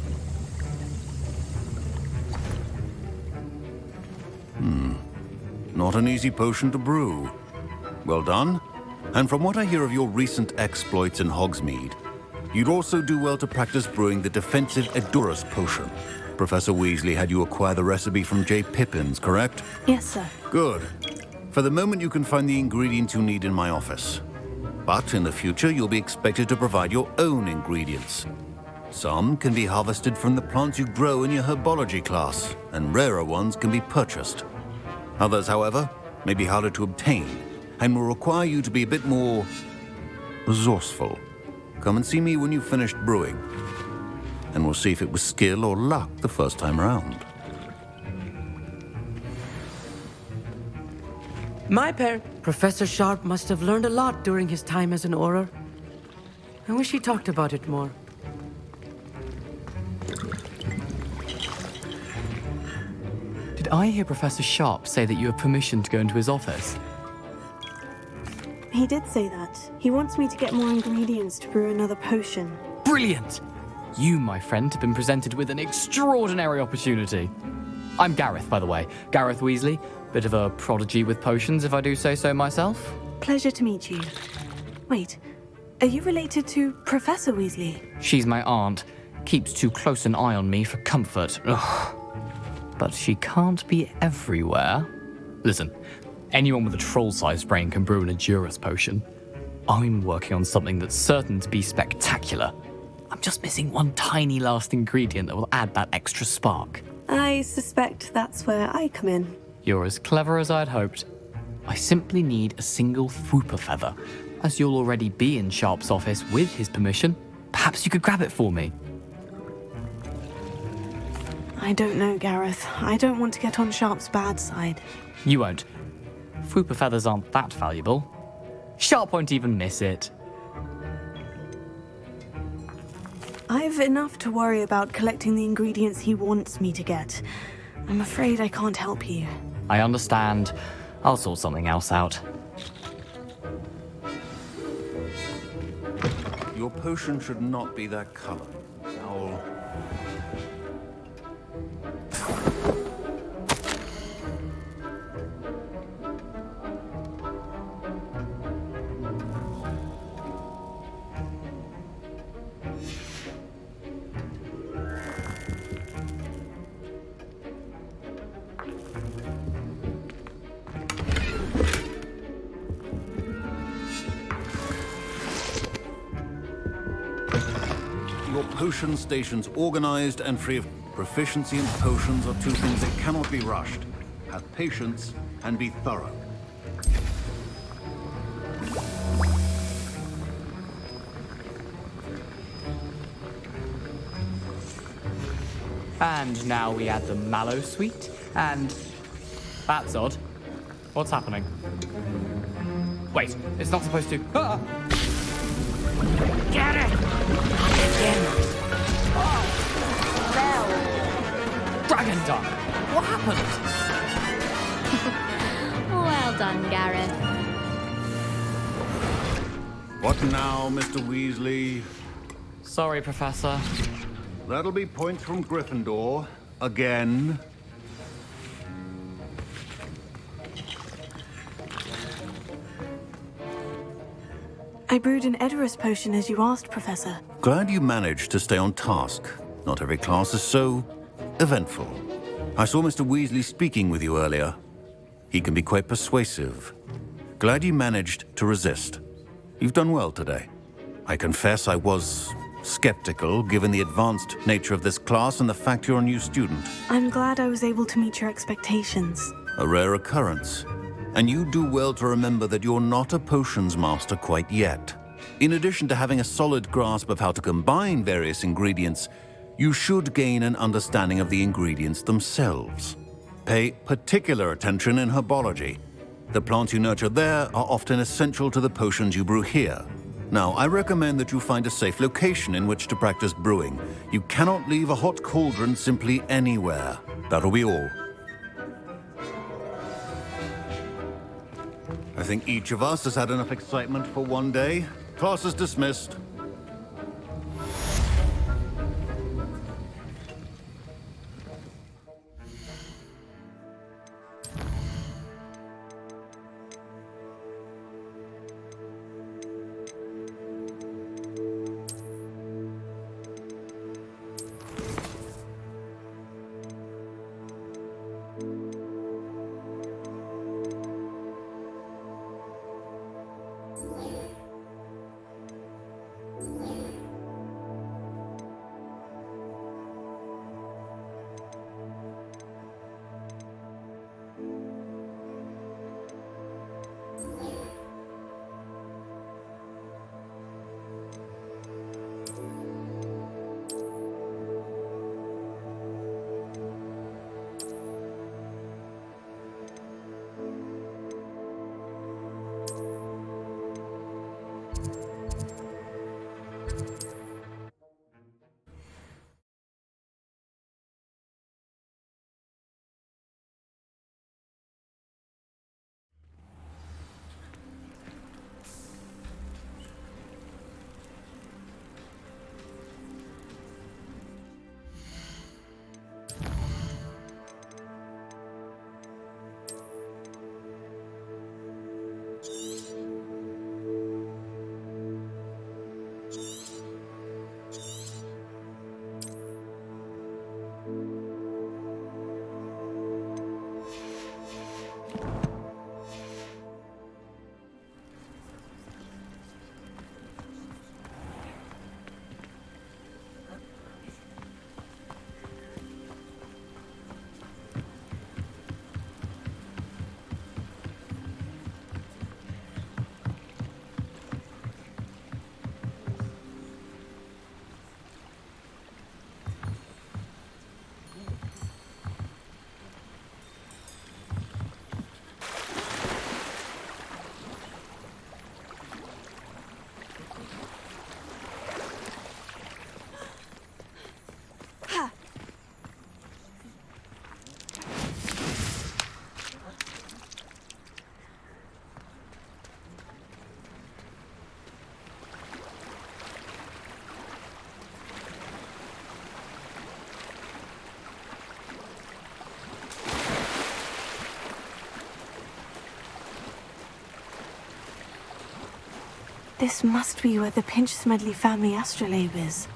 [SPEAKER 11] Not an easy potion to brew. Well done. And from what I hear of your recent exploits in Hogsmeade, you'd also do well to practice brewing the defensive Edurus potion. Professor Weasley had you acquire the recipe from J. Pippins, correct?
[SPEAKER 2] Yes, sir.
[SPEAKER 11] Good. For the moment, you can find the ingredients you need in my office. But in the future, you'll be expected to provide your own ingredients. Some can be harvested from the plants you grow in your herbology class, and rarer ones can be purchased. Others, however, may be harder to obtain, and will require you to be a bit more resourceful. Come and see me when you've finished brewing, and we'll see if it was skill or luck the first time around.
[SPEAKER 15] My parent, Professor Sharp, must have learned a lot during his time as an Auror. I wish he talked about it more.
[SPEAKER 7] Did I hear Professor Sharp say that you have permission to go into his office?
[SPEAKER 2] He did say that. He wants me to get more ingredients to brew another potion.
[SPEAKER 7] Brilliant! You, my friend, have been presented with an extraordinary opportunity. I'm Gareth, by the way. Gareth Weasley. Bit of a prodigy with potions, if I do say so myself.
[SPEAKER 2] Pleasure to meet you. Wait, are you related to Professor Weasley?
[SPEAKER 7] She's my aunt. Keeps too close an eye on me for comfort. Ugh. But she can't be everywhere. Listen, anyone with a troll-sized brain can brew an Edurus potion. I'm working on something that's certain to be spectacular. I'm just missing one tiny last ingredient that will add that extra spark.
[SPEAKER 2] I suspect that's where I come in.
[SPEAKER 7] You're as clever as I'd hoped. I simply need a single Fwooper feather. As you'll already be in Sharp's office with his permission, perhaps you could grab it for me.
[SPEAKER 2] I don't know, Gareth. I don't want to get on Sharp's bad side.
[SPEAKER 7] You won't. Fwooper feathers aren't that valuable. Sharp won't even miss it.
[SPEAKER 2] I've enough to worry about collecting the ingredients he wants me to get. I'm afraid I can't help you.
[SPEAKER 7] I understand. I'll sort something else out.
[SPEAKER 11] Your potion should not be that color. Owl. Your potion station's organized and free of proficiency in potions are two things that cannot be rushed. Have patience and be thorough.
[SPEAKER 7] And now we add the mallow sweet, and... That's odd. What's happening? Wait, it's not supposed to... Ah!
[SPEAKER 10] Get it!
[SPEAKER 7] Dragon Duck! What happened?
[SPEAKER 1] Well done, Gareth.
[SPEAKER 11] What now, Mr. Weasley?
[SPEAKER 7] Sorry, Professor.
[SPEAKER 11] That'll be points from Gryffindor. Again.
[SPEAKER 2] I brewed an Edurus potion as you asked, Professor.
[SPEAKER 11] Glad you managed to stay on task. Not every class is so eventful. I saw Mr. Weasley speaking with you earlier. He can be quite persuasive. Glad you managed to resist. You've done well today. I confess I was skeptical given the advanced nature of this class and the fact you're a new student.
[SPEAKER 2] I'm glad I was able to meet your expectations.
[SPEAKER 11] A rare occurrence. And you do well to remember that you're not a potions master quite yet. In addition to having a solid grasp of how to combine various ingredients, you should gain an understanding of the ingredients themselves. Pay particular attention in herbology. The plants you nurture there are often essential to the potions you brew here. Now, I recommend that you find a safe location in which to practice brewing. You cannot leave a hot cauldron simply anywhere. That'll be all. I think each of us has had enough excitement for one day. Class is dismissed.
[SPEAKER 2] This must be where the Pinch-Smedley family astrolabe is.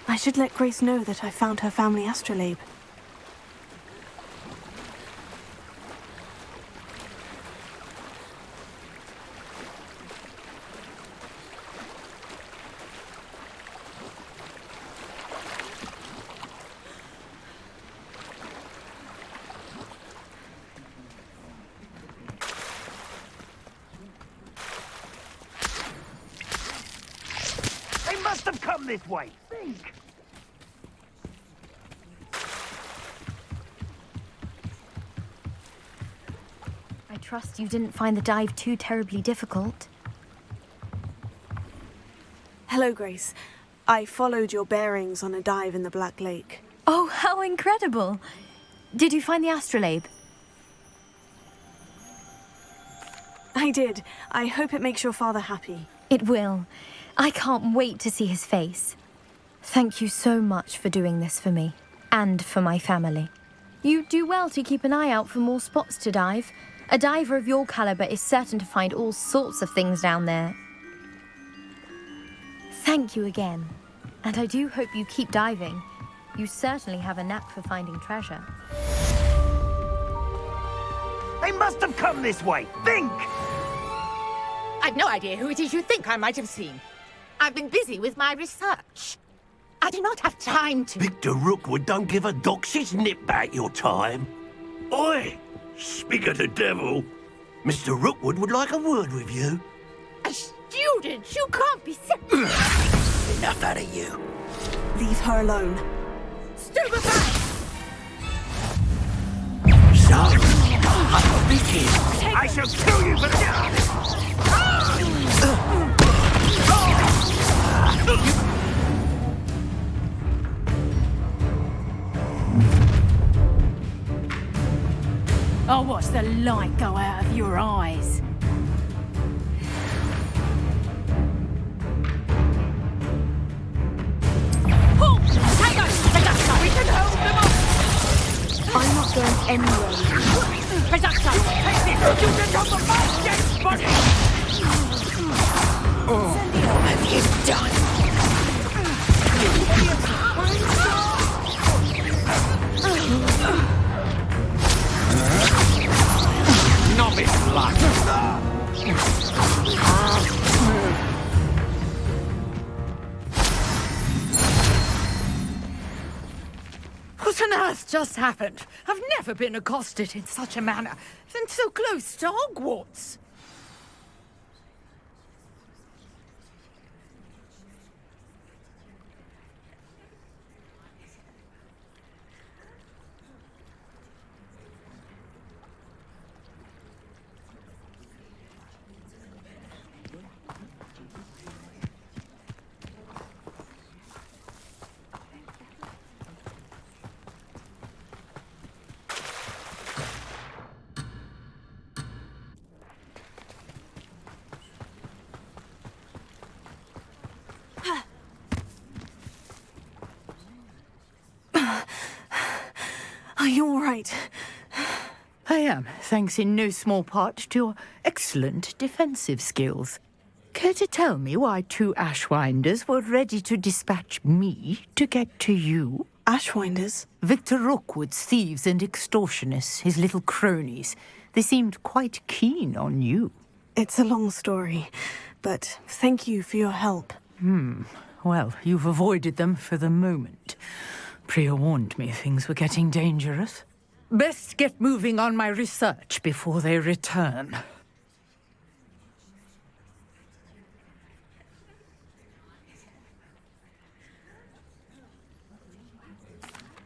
[SPEAKER 2] I should let Grace know that I found her family astrolabe.
[SPEAKER 21] They must have come this way. Think.
[SPEAKER 5] trust you didn't find the dive too terribly difficult.
[SPEAKER 2] Hello, Grace. I followed your bearings on a dive in the Black Lake.
[SPEAKER 5] Oh, how incredible! Did you find the astrolabe?
[SPEAKER 2] I did. I hope it makes your father happy.
[SPEAKER 5] It will. I can't wait to see his face. Thank you so much for doing this for me, and for my family. You do well to keep an eye out for more spots to dive. A diver of your caliber is certain to find all sorts of things down there. Thank you again, and I do hope you keep diving. You certainly have a knack for finding treasure.
[SPEAKER 21] They must have come this way. Think!
[SPEAKER 17] I've no idea who it is you think I might have seen. I've been busy with my research. I do not have time to...
[SPEAKER 21] Victor Rookwood don't give a doxy's nip back your time. Oi! Speak of the devil. Mr. Rookwood would like a word with you.
[SPEAKER 17] A student? You can't be...
[SPEAKER 21] Enough out of you.
[SPEAKER 2] Leave her alone.
[SPEAKER 17] Stupefy!
[SPEAKER 21] So, I'm a wicked. I shall kill you for that!
[SPEAKER 10] I'll watch the light go out of your eyes.
[SPEAKER 17] Pull! Tango! Reducto! We can hold them off!
[SPEAKER 5] I'm not going anywhere.
[SPEAKER 17] Reducto! Take this! You can come my dead body!
[SPEAKER 21] What have you done? Novice luck!
[SPEAKER 17] What on earth just happened? I've never been accosted in such a manner, and so close to Hogwarts.
[SPEAKER 2] Are you all right?
[SPEAKER 17] I am, thanks in no small part to your excellent defensive skills. Care to tell me why 2 Ashwinders were ready to dispatch me to get to you?
[SPEAKER 2] Ashwinders?
[SPEAKER 17] Victor Rookwood's thieves and extortionists, his little cronies. They seemed quite keen on you.
[SPEAKER 2] It's a long story, but thank you for your help.
[SPEAKER 17] Well, you've avoided them for the moment. Priya warned me things were getting dangerous. Best get moving on my research before they return.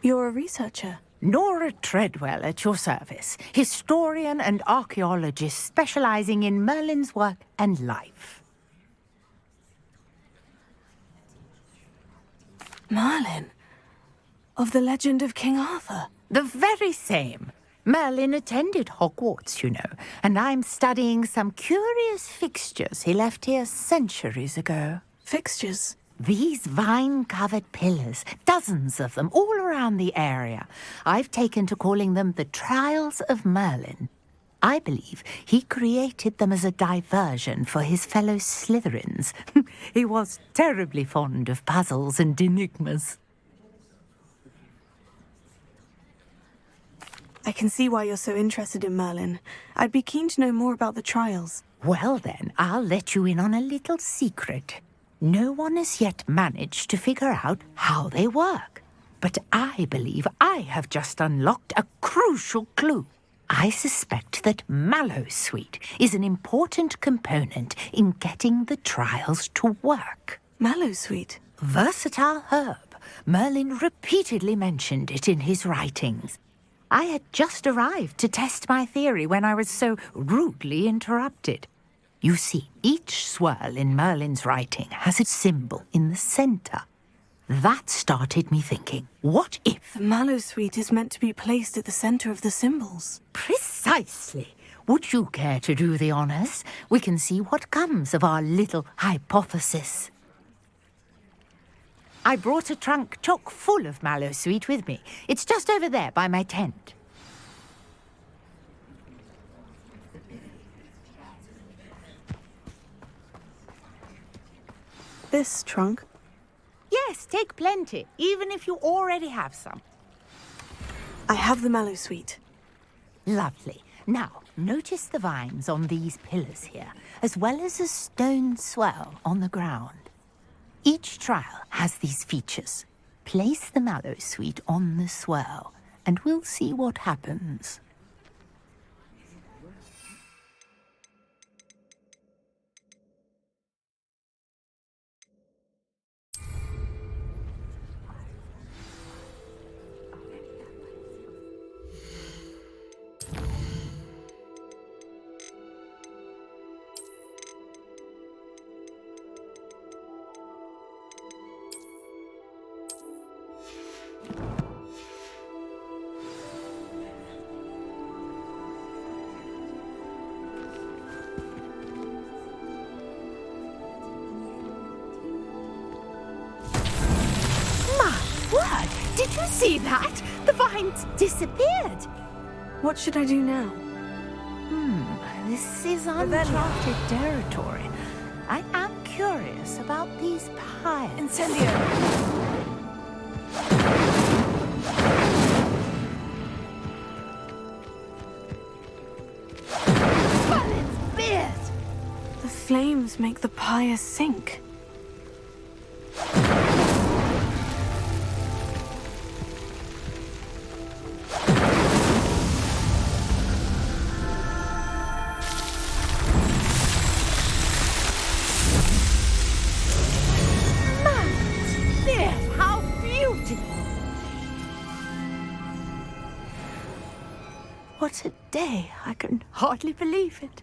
[SPEAKER 2] You're a researcher?
[SPEAKER 17] Nora Treadwell at your service, historian and archaeologist specializing in Merlin's work and life.
[SPEAKER 2] Merlin? Of the legend of King Arthur?
[SPEAKER 17] The very same. Merlin attended Hogwarts, you know, and I'm studying some curious fixtures he left here centuries ago.
[SPEAKER 2] Fixtures?
[SPEAKER 17] These vine-covered pillars, dozens of them, all around the area. I've taken to calling them the Trials of Merlin. I believe he created them as a diversion for his fellow Slytherins. He was terribly fond of puzzles and enigmas.
[SPEAKER 2] I can see why you're so interested in Merlin. I'd be keen to know more about the trials.
[SPEAKER 17] Well then, I'll let you in on a little secret. No one has yet managed to figure out how they work. But I believe I have just unlocked a crucial clue. I suspect that Mallowsweet is an important component in getting the trials to work.
[SPEAKER 2] Mallowsweet?
[SPEAKER 17] Versatile herb. Merlin repeatedly mentioned it in his writings. I had just arrived to test my theory when I was so rudely interrupted. You see, each swirl in Merlin's writing has a symbol in the center. That started me thinking, what if...
[SPEAKER 2] The Mallowsweet is meant to be placed at the center of the symbols.
[SPEAKER 17] Precisely. Would you care to do the honors? We can see what comes of our little hypothesis. I brought a trunk chock full of Mallowsweet with me. It's just over there by my tent.
[SPEAKER 2] This trunk?
[SPEAKER 17] Yes, take plenty, even if you already have some.
[SPEAKER 2] I have the Mallowsweet.
[SPEAKER 17] Lovely. Now, notice the vines on these pillars here, as well as a stone swell on the ground. Each trial has these features. Place the Mallowsweet on the swell, and we'll see what happens. Did you see that? The vines disappeared.
[SPEAKER 2] What should I do now?
[SPEAKER 17] This is uncharted territory. I am curious about these piles.
[SPEAKER 2] Incendio!
[SPEAKER 17] Merlin's beard!
[SPEAKER 2] The flames make the pyre sink.
[SPEAKER 17] What a day. I can hardly believe it.